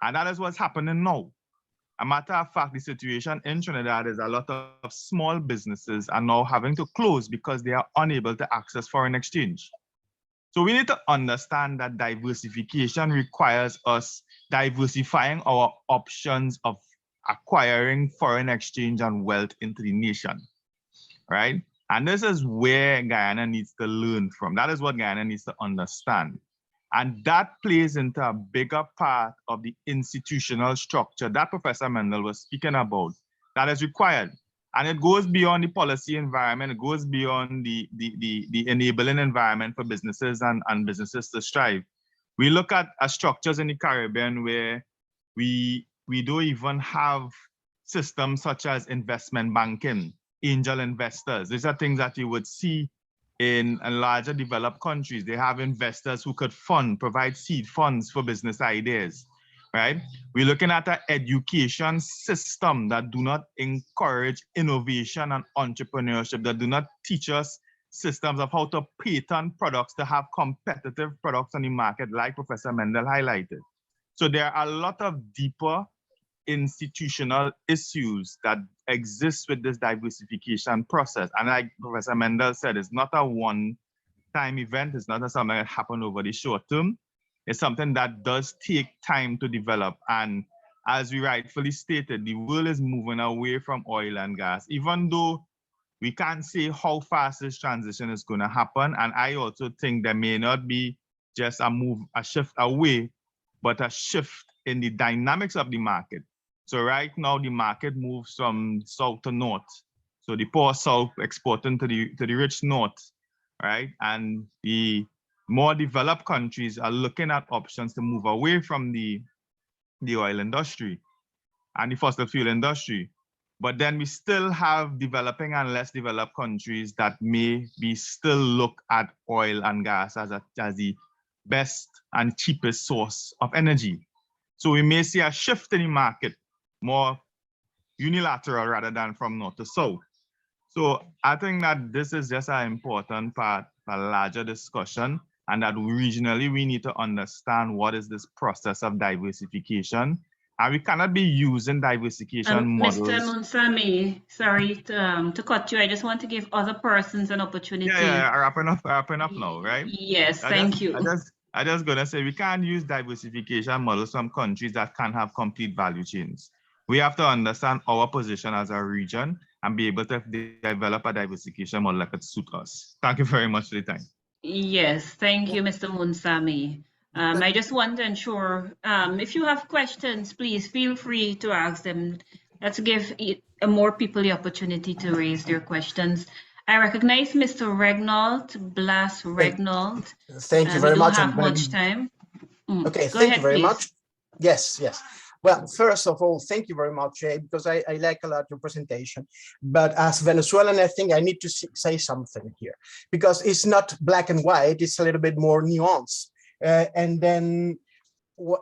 [SPEAKER 7] And that is what's happening now. A matter of fact, the situation in Trinidad is a lot of small businesses are now having to close because they are unable to access foreign exchange. So we need to understand that diversification requires us diversifying our options of acquiring foreign exchange and wealth into the nation, right? And this is where Guyana needs to learn from. That is what Guyana needs to understand. And that plays into a bigger part of the institutional structure that Professor Mandle was speaking about that is required. And it goes beyond the policy environment, it goes beyond the enabling environment for businesses and businesses to strive. We look at structures in the Caribbean where we don't even have systems such as investment banking, angel investors. These are things that you would see in larger developed countries. They have investors who could provide seed funds for business ideas, right? We're looking at an education system that do not encourage innovation and entrepreneurship, that do not teach us systems of how to patent products to have competitive products on the market, like Professor Mandle highlighted. So there are a lot of deeper institutional issues that exist with this diversification process. And like Professor Mandle said, it's not a one-time event. It's not something that happened over the short term. It's something that does take time to develop. And as we rightfully stated, the world is moving away from oil and gas, even though we can't say how fast this transition is going to happen. And I also think there may not be just a shift away, but a shift in the dynamics of the market. So right now, the market moves from south to north. So the poor south exporting to the rich north, right? And the more developed countries are looking at options to move away from the oil industry and the fossil fuel industry. But then we still have developing and less developed countries that may be still look at oil and gas as the best and cheapest source of energy. So we may see a shift in the market, more unilateral rather than from north to south. So I think that this is just an important part of a larger discussion, and that regionally we need to understand what is this process of diversification. And we cannot be using diversification models.
[SPEAKER 2] Mr. Munsami, sorry to cut you. I just want to give other persons an opportunity.
[SPEAKER 7] Yeah, wrapping up now, right?
[SPEAKER 2] Yes, thank you.
[SPEAKER 7] I just gonna say we can't use diversification models from countries that can't have complete value chains. We have to understand our position as a region and be able to develop a diversification model that could suit us. Thank you very much for the time. Yes,
[SPEAKER 2] thank you, Mr. Munsami. I just want to ensure, if you have questions, please feel free to ask them. Let's give more people the opportunity to raise their questions. I recognize Mr. Regnault.
[SPEAKER 8] Thank you very much.
[SPEAKER 2] We don't have much time.
[SPEAKER 8] Okay,
[SPEAKER 2] Go
[SPEAKER 8] thank
[SPEAKER 2] ahead,
[SPEAKER 8] you very
[SPEAKER 2] please.
[SPEAKER 8] much. Yes. Well, first of all, thank you very much, Jay, because I like a lot your presentation. But as Venezuelan, I think I need to say something here, because it's not black and white, it's a little bit more nuanced. And then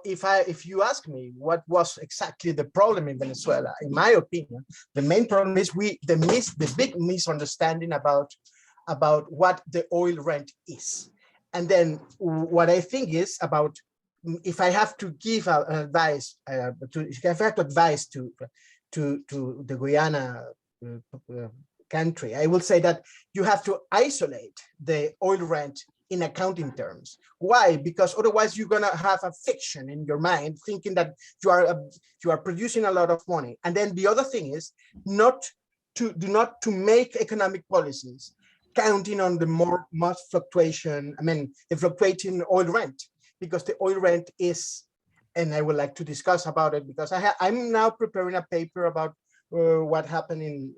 [SPEAKER 8] if you ask me what was exactly the problem in Venezuela, in my opinion, the main problem is the big misunderstanding about what the oil rent is. And then what I think is about, if I have to give advice to the Guyana country, I will say that you have to isolate the oil rent in accounting terms. Why? Because otherwise you're gonna have a fiction in your mind, thinking that you are producing a lot of money. And then the other thing is not to make economic policies counting on the much fluctuation. I mean, the fluctuating oil rent, because the oil rent is, and I would like to discuss about it, because I'm now preparing a paper about what happened in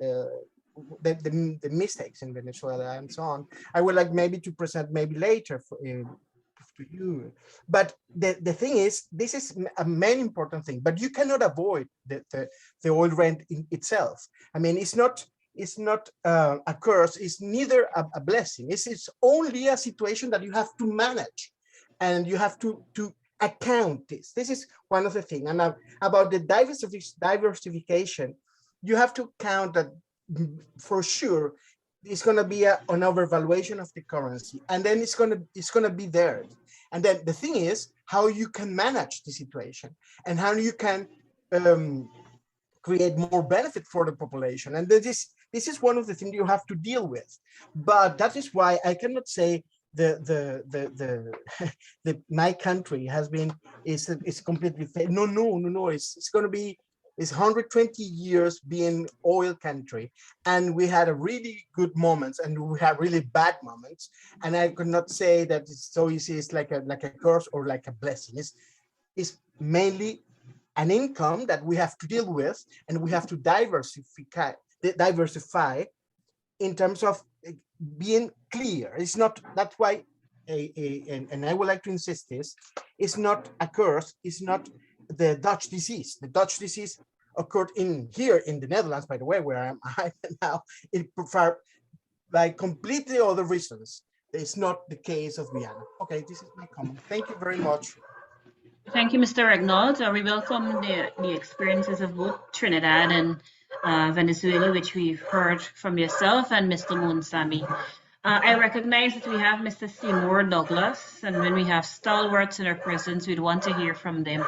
[SPEAKER 8] the mistakes in Venezuela and so on. I would like maybe to present maybe later to you. But the thing is, this is a main important thing, but you cannot avoid the oil rent in itself. I mean, it's not a curse, it's neither a blessing. It's only a situation that you have to manage, and you have to account this. This is one of the things. And about the diversification, you have to count that for sure it's going to be an overvaluation of the currency, and then it's going to be there. And then the thing is how you can manage the situation and how you can create more benefit for the population. And this is one of the things you have to deal with. But that is why I cannot say my country is completely failed. No. It's going to be. It's 120 years being oil country, and we had a really good moments and we have really bad moments. And I could not say that it's so easy. It's like a curse or like a blessing. It's mainly an income that we have to deal with, and we have to diversify in terms of being clear. It's not, that's why, and I would like to insist this, it's not a curse, it's not the Dutch disease. The Dutch disease occurred here in the Netherlands, by the way, where I'm now, for like completely other reasons. It's not the case of Guyana. Okay, this is my comment. Thank you very much.
[SPEAKER 2] Thank you, Mr. Regnault. We welcome the experiences of both Trinidad and Venezuela, which we've heard from yourself and Mr. Munsami. I recognize that we have Mr. Seymour Douglas, and when we have stalwarts in our presence, we'd want to hear from them.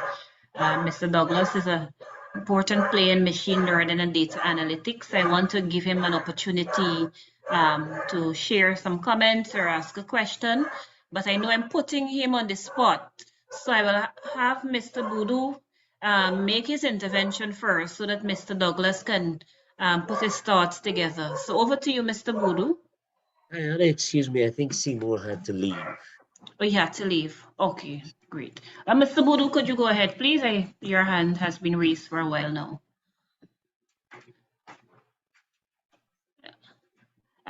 [SPEAKER 2] Mr. Douglas is an important player in machine learning and data analytics. I want to give him an opportunity to share some comments or ask a question, but I know I'm putting him on the spot. So I will have Mr. Boodoo make his intervention first so that Mr. Douglas can put his thoughts together. So over to you, Mr. Boodoo.
[SPEAKER 9] Dianna, excuse me, I think Seymour had to leave.
[SPEAKER 2] Oh, he had to leave. Okay, great. Mr. Boodoo, could you go ahead, please? Your hand has been raised for a while now.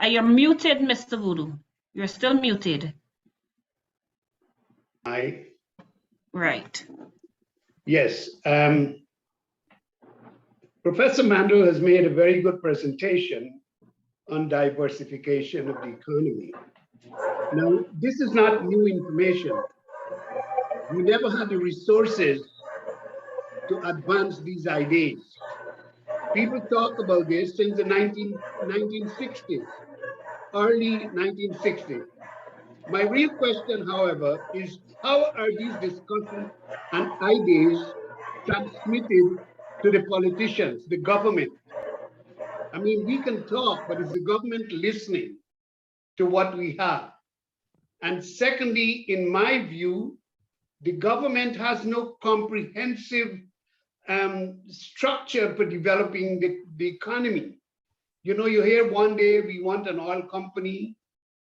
[SPEAKER 2] You're muted, Mr. Boodoo. You're still muted. Right.
[SPEAKER 10] Yes. Professor Mandle has made a very good presentation on diversification of the economy. Now, this is not new information. We never had the resources to advance these ideas. People talk about this since the 1960s, early 1960s. My real question, however, is how are these discussions and ideas transmitted to the politicians, the government? I mean, we can talk, but is the government listening to what we have? And secondly, in my view, the government has no comprehensive structure for developing the economy. You know, you hear one day we want an oil company.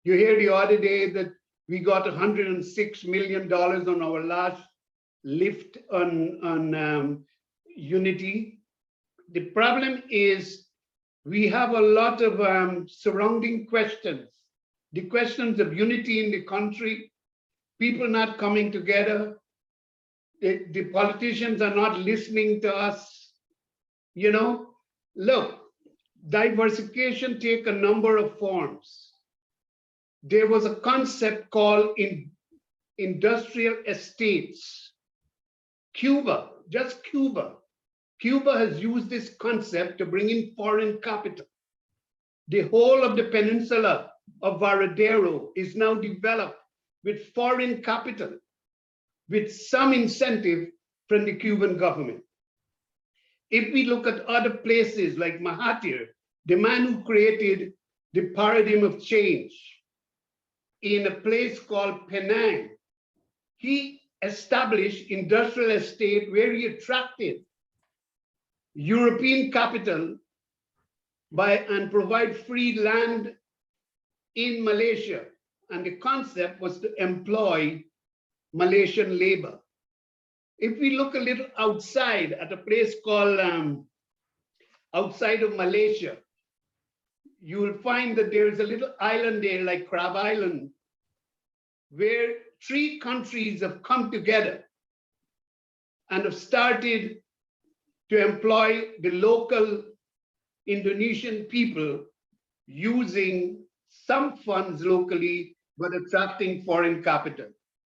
[SPEAKER 10] You hear the other day that we got $106 million on our last lift on Unity. The problem is we have a lot of surrounding questions. The questions of unity in the country, people not coming together, the politicians are not listening to us. You know, look, diversification take a number of forms. There was a concept called industrial estates. Cuba, just Cuba. Cuba has used this concept to bring in foreign capital. The whole of the peninsula of Varadero is now developed with foreign capital, with some incentive from the Cuban government. If we look at other places like Mahathir, the man who created the paradigm of change in a place called Penang, he established industrial estate where he attracted European capital and provide free land in Malaysia. And the concept was to employ Malaysian labor. If we look a little outside at a place called outside of Malaysia, you will find that there is a little island there like Crab Island, where 3 countries have come together and have started to employ the local Indonesian people using some funds locally, but attracting foreign capital.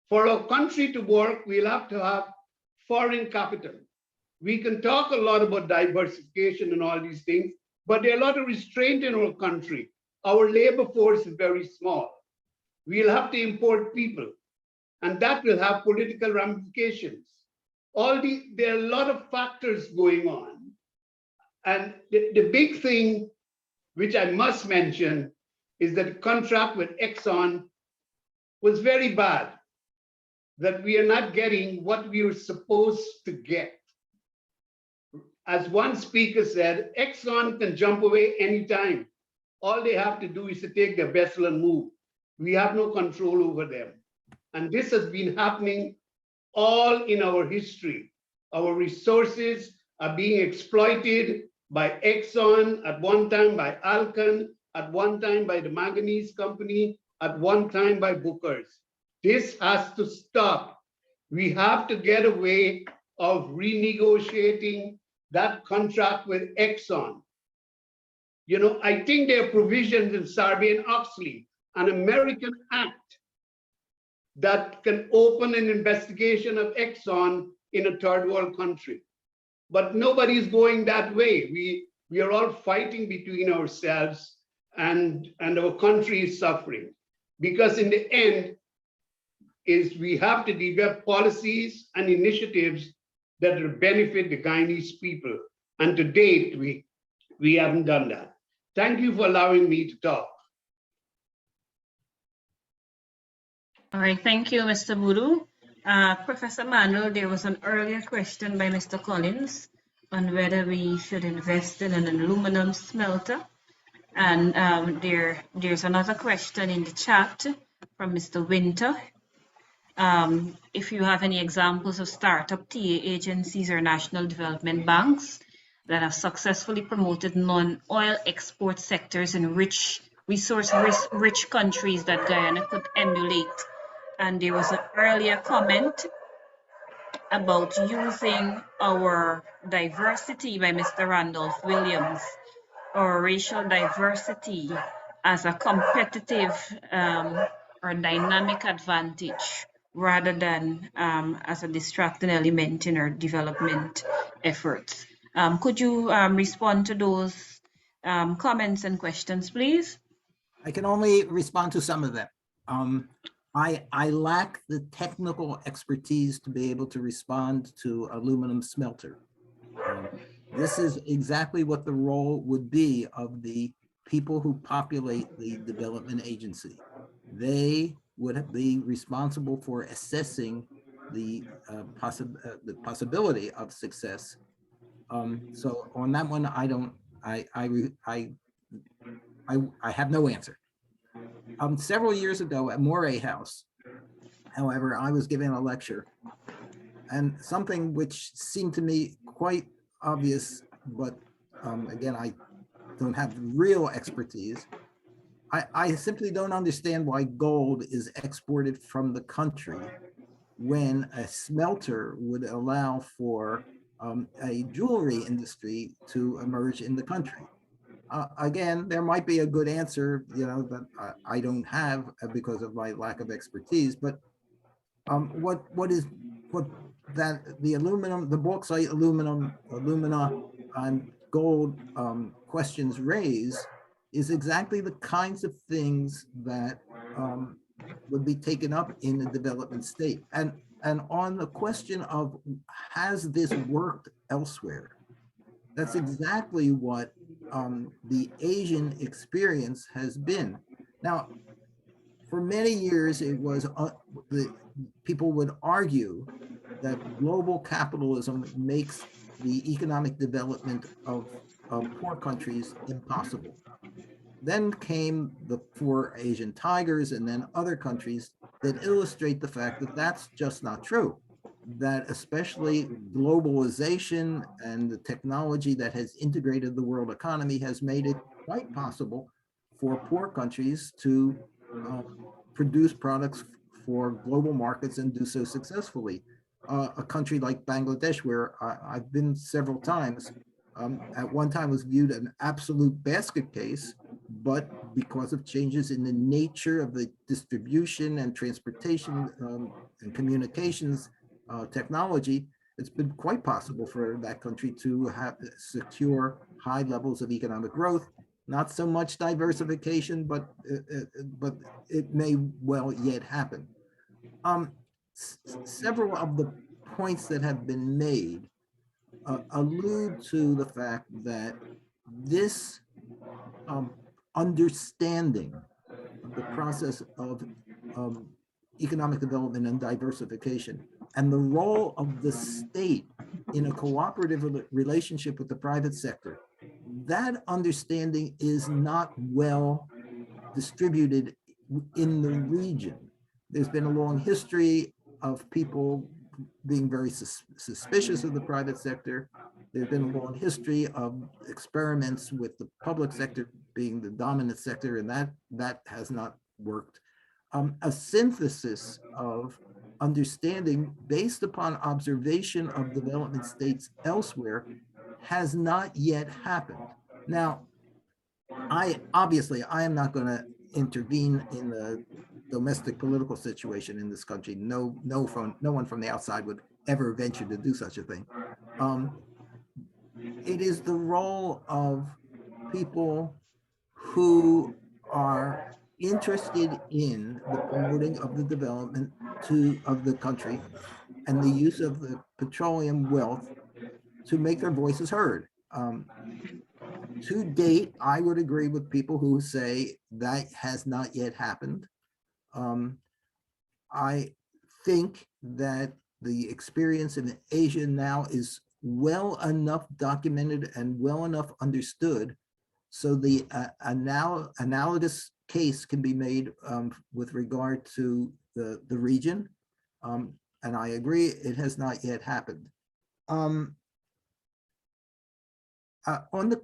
[SPEAKER 10] For our country to work, we'll have to have foreign capital. We can talk a lot about diversification and all these things, but there are a lot of restraint in our country. Our labor force is very small. We'll have to import people, and that will have political ramifications. There are a lot of factors going on. And the big thing, which I must mention, is that the contract with Exxon was very bad, that we are not getting what we were supposed to get. As one speaker said, Exxon can jump away anytime. All they have to do is to take their vessel and move. We have no control over them. And this has been happening all in our history. Our resources are being exploited by Exxon, at one time by Alcan, at one time by the manganese company, at one time by Booker's. This has to stop. We have to get a way of renegotiating that contract with Exxon. You know, I think there are provisions in Sarbanes-Oxley, an American act that can open an investigation of Exxon in a third world country. But nobody's going that way. We are all fighting between ourselves, and our country is suffering. Because in the end, we have to develop policies and initiatives that will benefit the Guyanese people. And to date, we haven't done that. Thank you for allowing me to talk.
[SPEAKER 2] All right, thank you, Mr. Boodoo. Professor Mandle, there was an earlier question by Mr. Collins on whether we should invest in an aluminum smelter. And there's another question in the chat from Mr. Winter. If you have any examples of startup TA agencies or national development banks that have successfully promoted non-oil export sectors in resource-rich countries that Guyana could emulate. And there was an earlier comment about using our diversity by Mr. Randolph Williams, or racial diversity as a competitive or dynamic advantage rather than as a distracting element in our development efforts. Could you respond to those comments and questions, please?
[SPEAKER 3] I can only respond to some of them. I lack the technical expertise to be able to respond to aluminum smelter. This is exactly what the role would be of the people who populate the development agency. They would be responsible for assessing the possibility of success. So on that one, I have no answer. Several years ago at Moray House, however, I was giving a lecture, and something which seemed to me quite obvious, but again, I don't have real expertise. I simply don't understand why gold is exported from the country when a smelter would allow for a jewelry industry to emerge in the country. Again, there might be a good answer, that I don't have because of my lack of expertise, but the aluminum, the bauxite, alumina, and gold questions raise is exactly the kinds of things that would be taken up in the development state. And on the question of, has this worked elsewhere? That's exactly what the Asian experience has been. Now, for many years, it was people would argue that global capitalism makes the economic development of poor countries impossible. Then came the four Asian tigers and then other countries that illustrate the fact that that's just not true. That especially globalization and the technology that has integrated the world economy has made it quite possible for poor countries to produce products for global markets and do so successfully. A country like Bangladesh, where I've been several times, at one time was viewed an absolute basket case, but because of changes in the nature of the distribution and transportation and communications technology, it's been quite possible for that country to secure high levels of economic growth. Not so much diversification, but it may well yet happen. Several of the points that have been made allude to the fact that this understanding of the process of economic development and diversification and the role of the state in a cooperative relationship with the private sector, that understanding is not well distributed in the region. There's been a long history of people being very suspicious of the private sector. There's been a long history of experiments with the public sector being the dominant sector, and that has not worked. A synthesis of understanding based upon observation of development states elsewhere has not yet happened. Now, I am not going to intervene in the domestic political situation in this country. No one from the outside would ever venture to do such a thing. It is the role of people who are interested in the promoting of the development of the country and the use of the petroleum wealth to make their voices heard. To date, I would agree with people who say that has not yet happened. I think that the experience in Asia now is well enough documented and well enough understood, so the analogous case can be made with regard to the region. And I agree, it has not yet happened. At the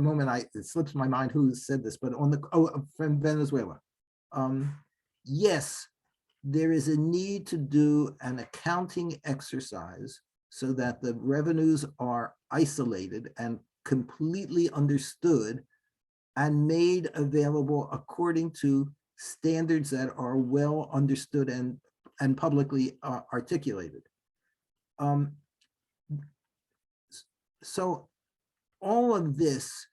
[SPEAKER 3] moment, it slips my mind who said this, but from Venezuela. Yes, there is a need to do an accounting exercise so that the revenues are isolated and completely understood and made available according to standards that are well understood and publicly articulated. So all of this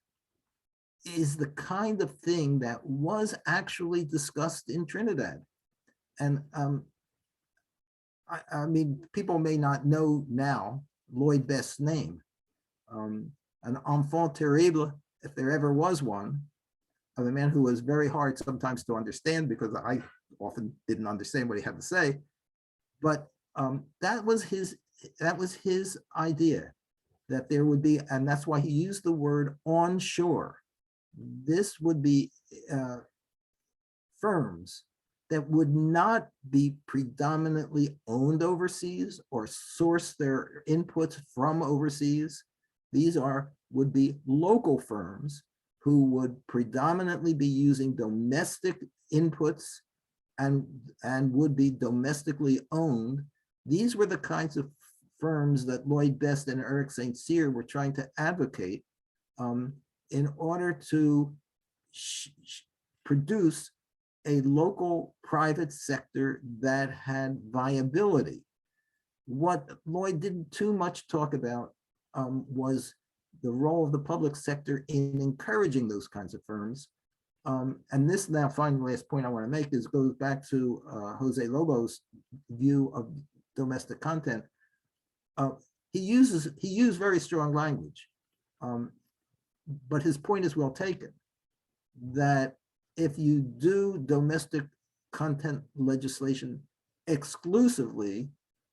[SPEAKER 3] is the kind of thing that was actually discussed in Trinidad. And I mean, people may not know now Lloyd Best's name. An enfant terrible, if there ever was one, of a man who was very hard sometimes to understand because I often didn't understand what he had to say. But that was his idea, that there would be, and that's why he used the word onshore. This would be firms that would not be predominantly owned overseas or source their inputs from overseas. These would be local firms who would predominantly be using domestic inputs and would be domestically owned. These were the kinds of firms that Lloyd Best and Eric St. Cyr were trying to advocate in order to produce a local private sector that had viability. What Lloyd didn't too much talk about was the role of the public sector in encouraging those kinds of firms. And this now finally last point I want to make is goes back to Jose Lobo's view of domestic content. He used very strong language, but his point is well taken, that if you do domestic content legislation exclusively,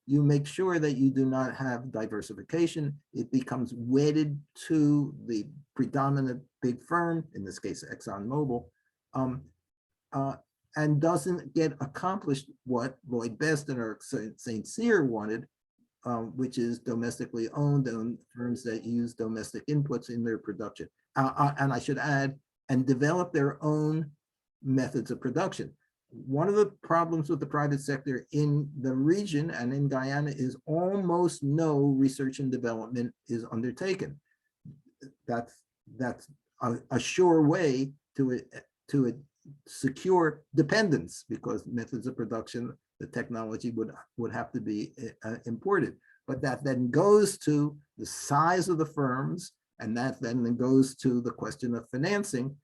[SPEAKER 3] you make sure that you do not have diversification. It becomes wedded to the predominant big firm, in this case, ExxonMobil, and doesn't get accomplished what Lloyd Best and Eric St. Cyr wanted, which is domestically owned and firms that use domestic inputs in their production. And I should add, and develop their own methods of production. One of the problems with the private sector in the region and in Guyana is almost no research and development is undertaken. That's a sure way to secure dependence, because methods of production, the technology would have to be imported. But that then goes to the size of the firms, and that then goes to the question of financing.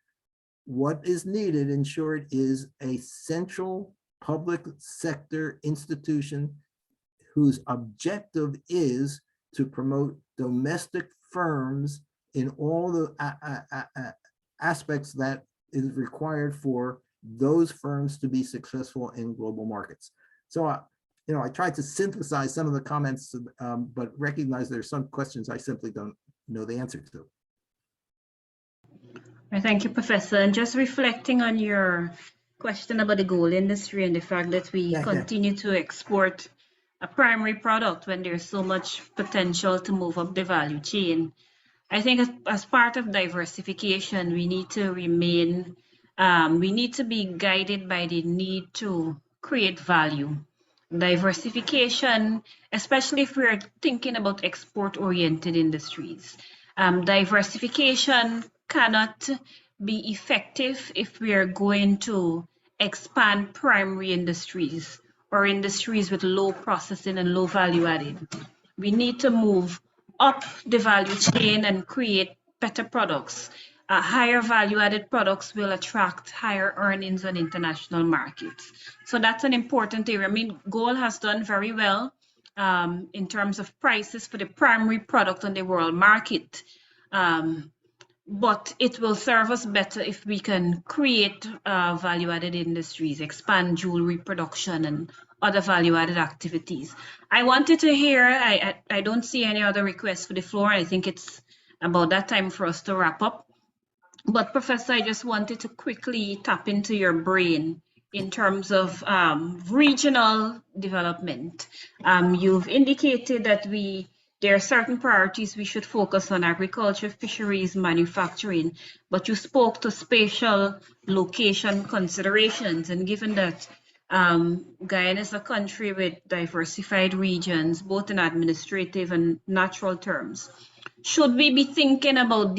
[SPEAKER 3] What is needed, in short, is a central public sector institution whose objective is to promote domestic firms in all the aspects that is required for those firms to be successful in global markets. So, I tried to synthesize some of the comments, but recognize there are some questions I simply don't know the answer to.
[SPEAKER 2] Thank you, Professor. And just reflecting on your question about the gold industry and the fact that we continue to export a primary product when there's so much potential to move up the value chain. I think as part of diversification, we need to remain, we need to be guided by the need to create value. Diversification, especially if we're thinking about export-oriented industries. Diversification cannot be effective if we are going to expand primary industries or industries with low processing and low value added. We need to move up the value chain and create better products. Higher value added products will attract higher earnings on international markets. So that's an important area. I mean, gold has done very well in terms of prices for the primary product on the world market. But it will serve us better if we can create value-added industries, expand jewelry production and other value-added activities. I wanted to hear, I don't see any other requests for the floor. I think it's about that time for us to wrap up. But Professor, I just wanted to quickly tap into your brain in terms of regional development. You've indicated that there are certain priorities we should focus on: agriculture, fisheries, manufacturing, but you spoke to spatial location considerations. And given that Guyana is a country with diversified regions, both in administrative and natural terms, Should we be thinking about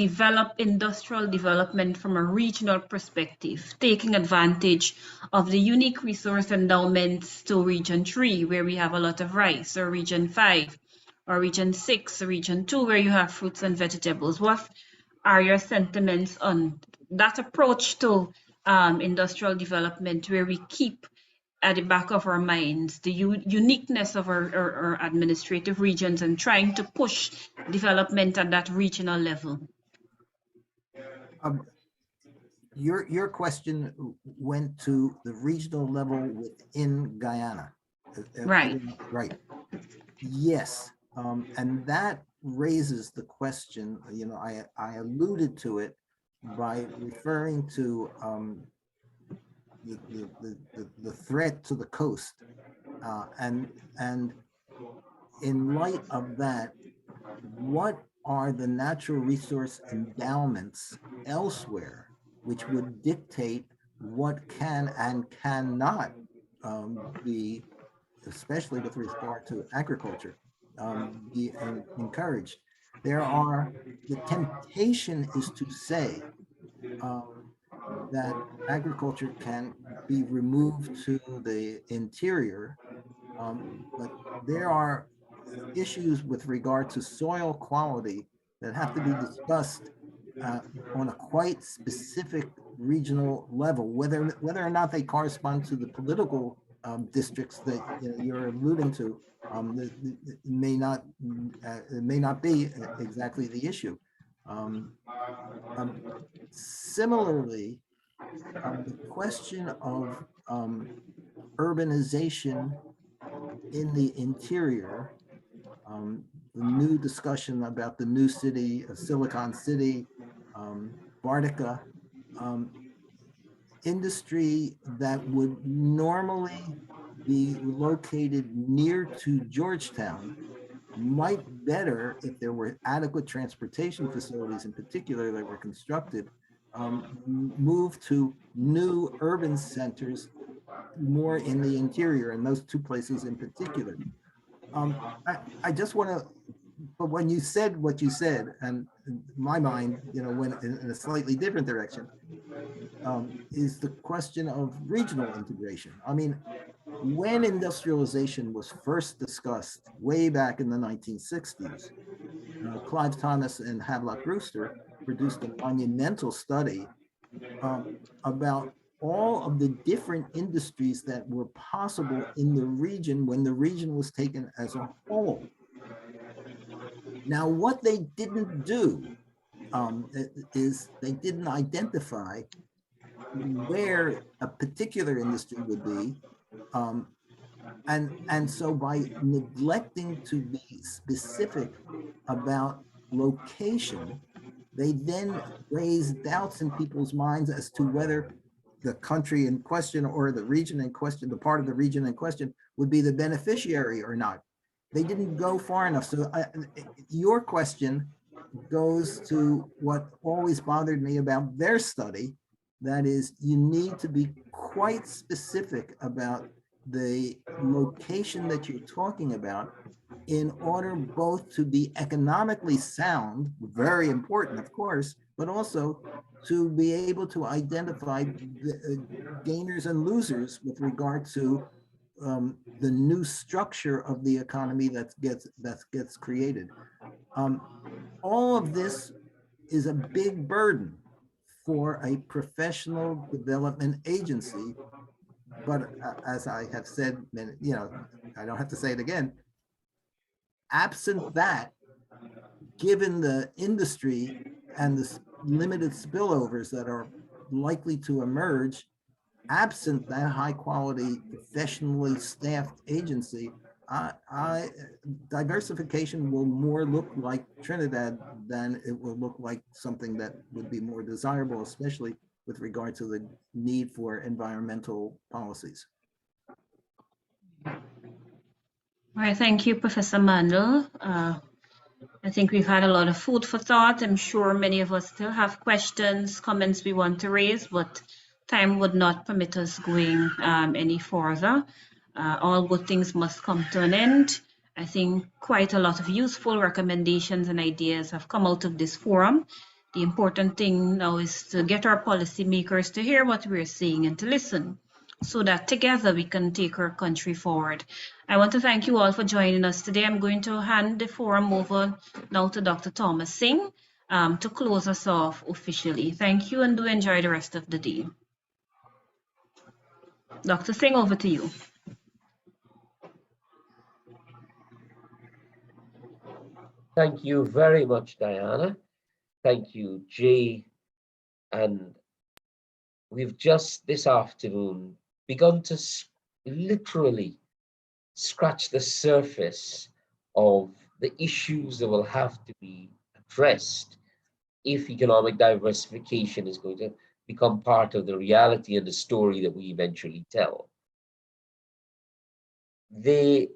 [SPEAKER 2] industrial development from a regional perspective, taking advantage of the unique resource endowments to Region 3, where we have a lot of rice, or Region 5, or Region 6, or Region 2, where you have fruits and vegetables? What are your sentiments on that approach to industrial development, where we keep at the back of our minds the uniqueness of our administrative regions and trying to push development at that regional level?
[SPEAKER 3] Your question went to the regional level within Guyana.
[SPEAKER 2] Right.
[SPEAKER 3] Right. Yes. And that raises the question, I alluded to it by referring to the threat to the coast. And in light of that, what are the natural resource endowments elsewhere which would dictate what can and cannot be, especially with regard to agriculture, be encouraged? The temptation is to say that agriculture can be removed to the interior, but there are issues with regard to soil quality that have to be discussed on a quite specific regional level, whether or not they correspond to the political districts that you're alluding to. It may not be exactly the issue. Similarly, the question of urbanization in the interior, the new discussion about the new city of Silicon City, Bartica, industry that would normally be located near to Georgetown might better, if there were adequate transportation facilities in particular that were constructed, move to new urban centers more in the interior, in those two places in particular. I just want to, but when you said what you said, and my mind, went in a slightly different direction, is the question of regional integration. I mean, when industrialization was first discussed way back in the 1960s, Clive Thomas and Havelock Brewster produced a monumental study about all of the different industries that were possible in the region when the region was taken as a whole. Now, what they didn't do is they didn't identify where a particular industry would be. And so by neglecting to be specific about location, they then raise doubts in people's minds as to whether the country in question or the region in question, the part of the region in question, would be the beneficiary or not. They didn't go far enough. So your question goes to what always bothered me about their study. That is, you need to be quite specific about the location that you're talking about in order both to be economically sound, very important, of course, but also to be able to identify the gainers and losers with regard to the new structure of the economy that gets created. All of this is a big burden for a professional development agency. But as I have said, I don't have to say it again, absent that, given the industry and the limited spillovers that are likely to emerge, absent that high quality, professionally staffed agency, diversification will more look like Trinidad than it will look like something that would be more desirable, especially with regard to the need for environmental policies.
[SPEAKER 2] All right, thank you, Professor Mandle. I think we've had a lot of food for thought. I'm sure many of us still have questions, comments we want to raise, but time would not permit us going any further. All good things must come to an end. I think quite a lot of useful recommendations and ideas have come out of this forum. The important thing now is to get our policymakers to hear what we're saying and to listen, so that together we can take our country forward. I want to thank you all for joining us today. I'm going to hand the forum over now to Dr. Thomas Singh to close us off officially. Thank you and do enjoy the rest of the day. Dr. Singh, over to you.
[SPEAKER 4] Thank you very much, Diana. Thank you, Jay. And we've just this afternoon begun to literally scratch the surface of the issues that will have to be addressed if economic diversification is going to become part of the reality and the story that we eventually tell. The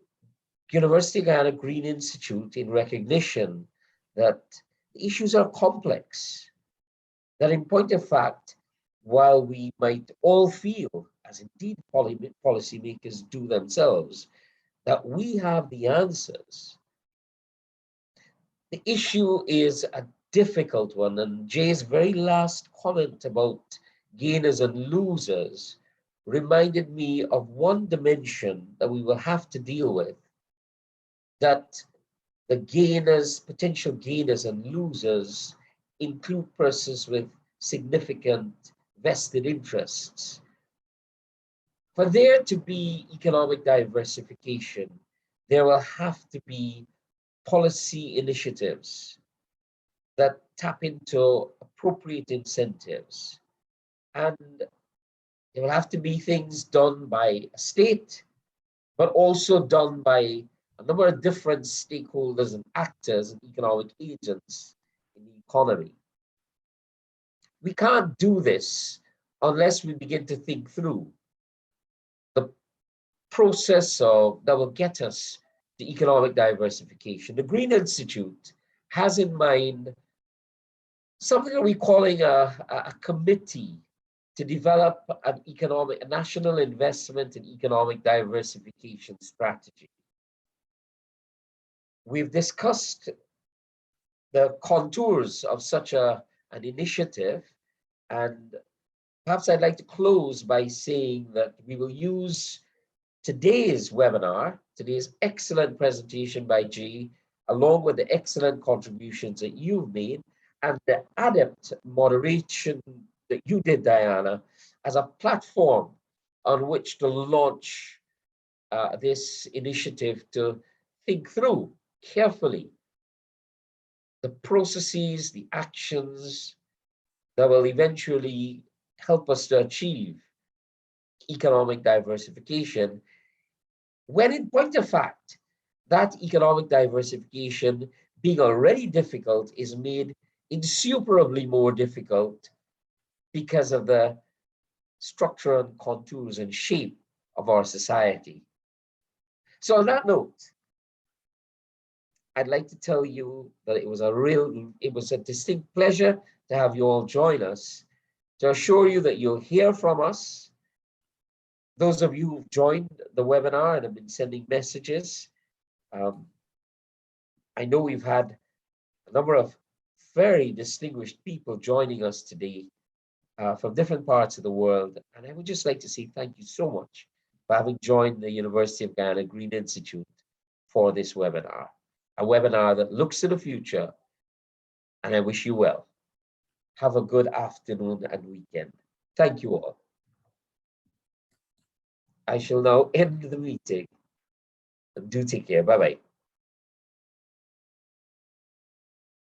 [SPEAKER 4] University of Guyana Green Institute, in recognition that the issues are complex, that in point of fact, while we might all feel, as indeed policymakers do themselves, that we have the answers, the issue is a difficult one. And Jay's very last comment about gainers and losers reminded me of one dimension that we will have to deal with, that the gainers, potential gainers and losers include persons with significant vested interests. For there to be economic diversification, there will have to be policy initiatives that tap into appropriate incentives. And there will have to be things done by a state, but also done by a number of different stakeholders and actors and economic agents in the economy. We can't do this unless we begin to think through the process that will get us to economic diversification. The Green Institute has in mind something that we're calling a committee to develop a national investment in economic diversification strategy. We've discussed the contours of such an initiative, and perhaps I'd like to close by saying that we will use today's webinar, today's excellent presentation by Jay, along with the excellent contributions that you've made, and the adept moderation that you did, Diana, as a platform on which to launch this initiative to think through carefully the processes, the actions that will eventually help us to achieve economic diversification, when in point of fact, that economic diversification, being already difficult, is made insuperably more difficult because of the structure and contours and shape of our society. So on that note, I'd like to tell you that it was a distinct pleasure to have you all join us, to assure you that you'll hear from us. Those of you who've joined the webinar and have been sending messages, I know we've had a number of very distinguished people joining us today from different parts of the world. And I would just like to say thank you so much for having joined the University of Guyana Green Institute for this webinar, a webinar that looks to the future, and I wish you well. Have a good afternoon and weekend. Thank you all. I shall now end the meeting. Do take care. Bye-bye.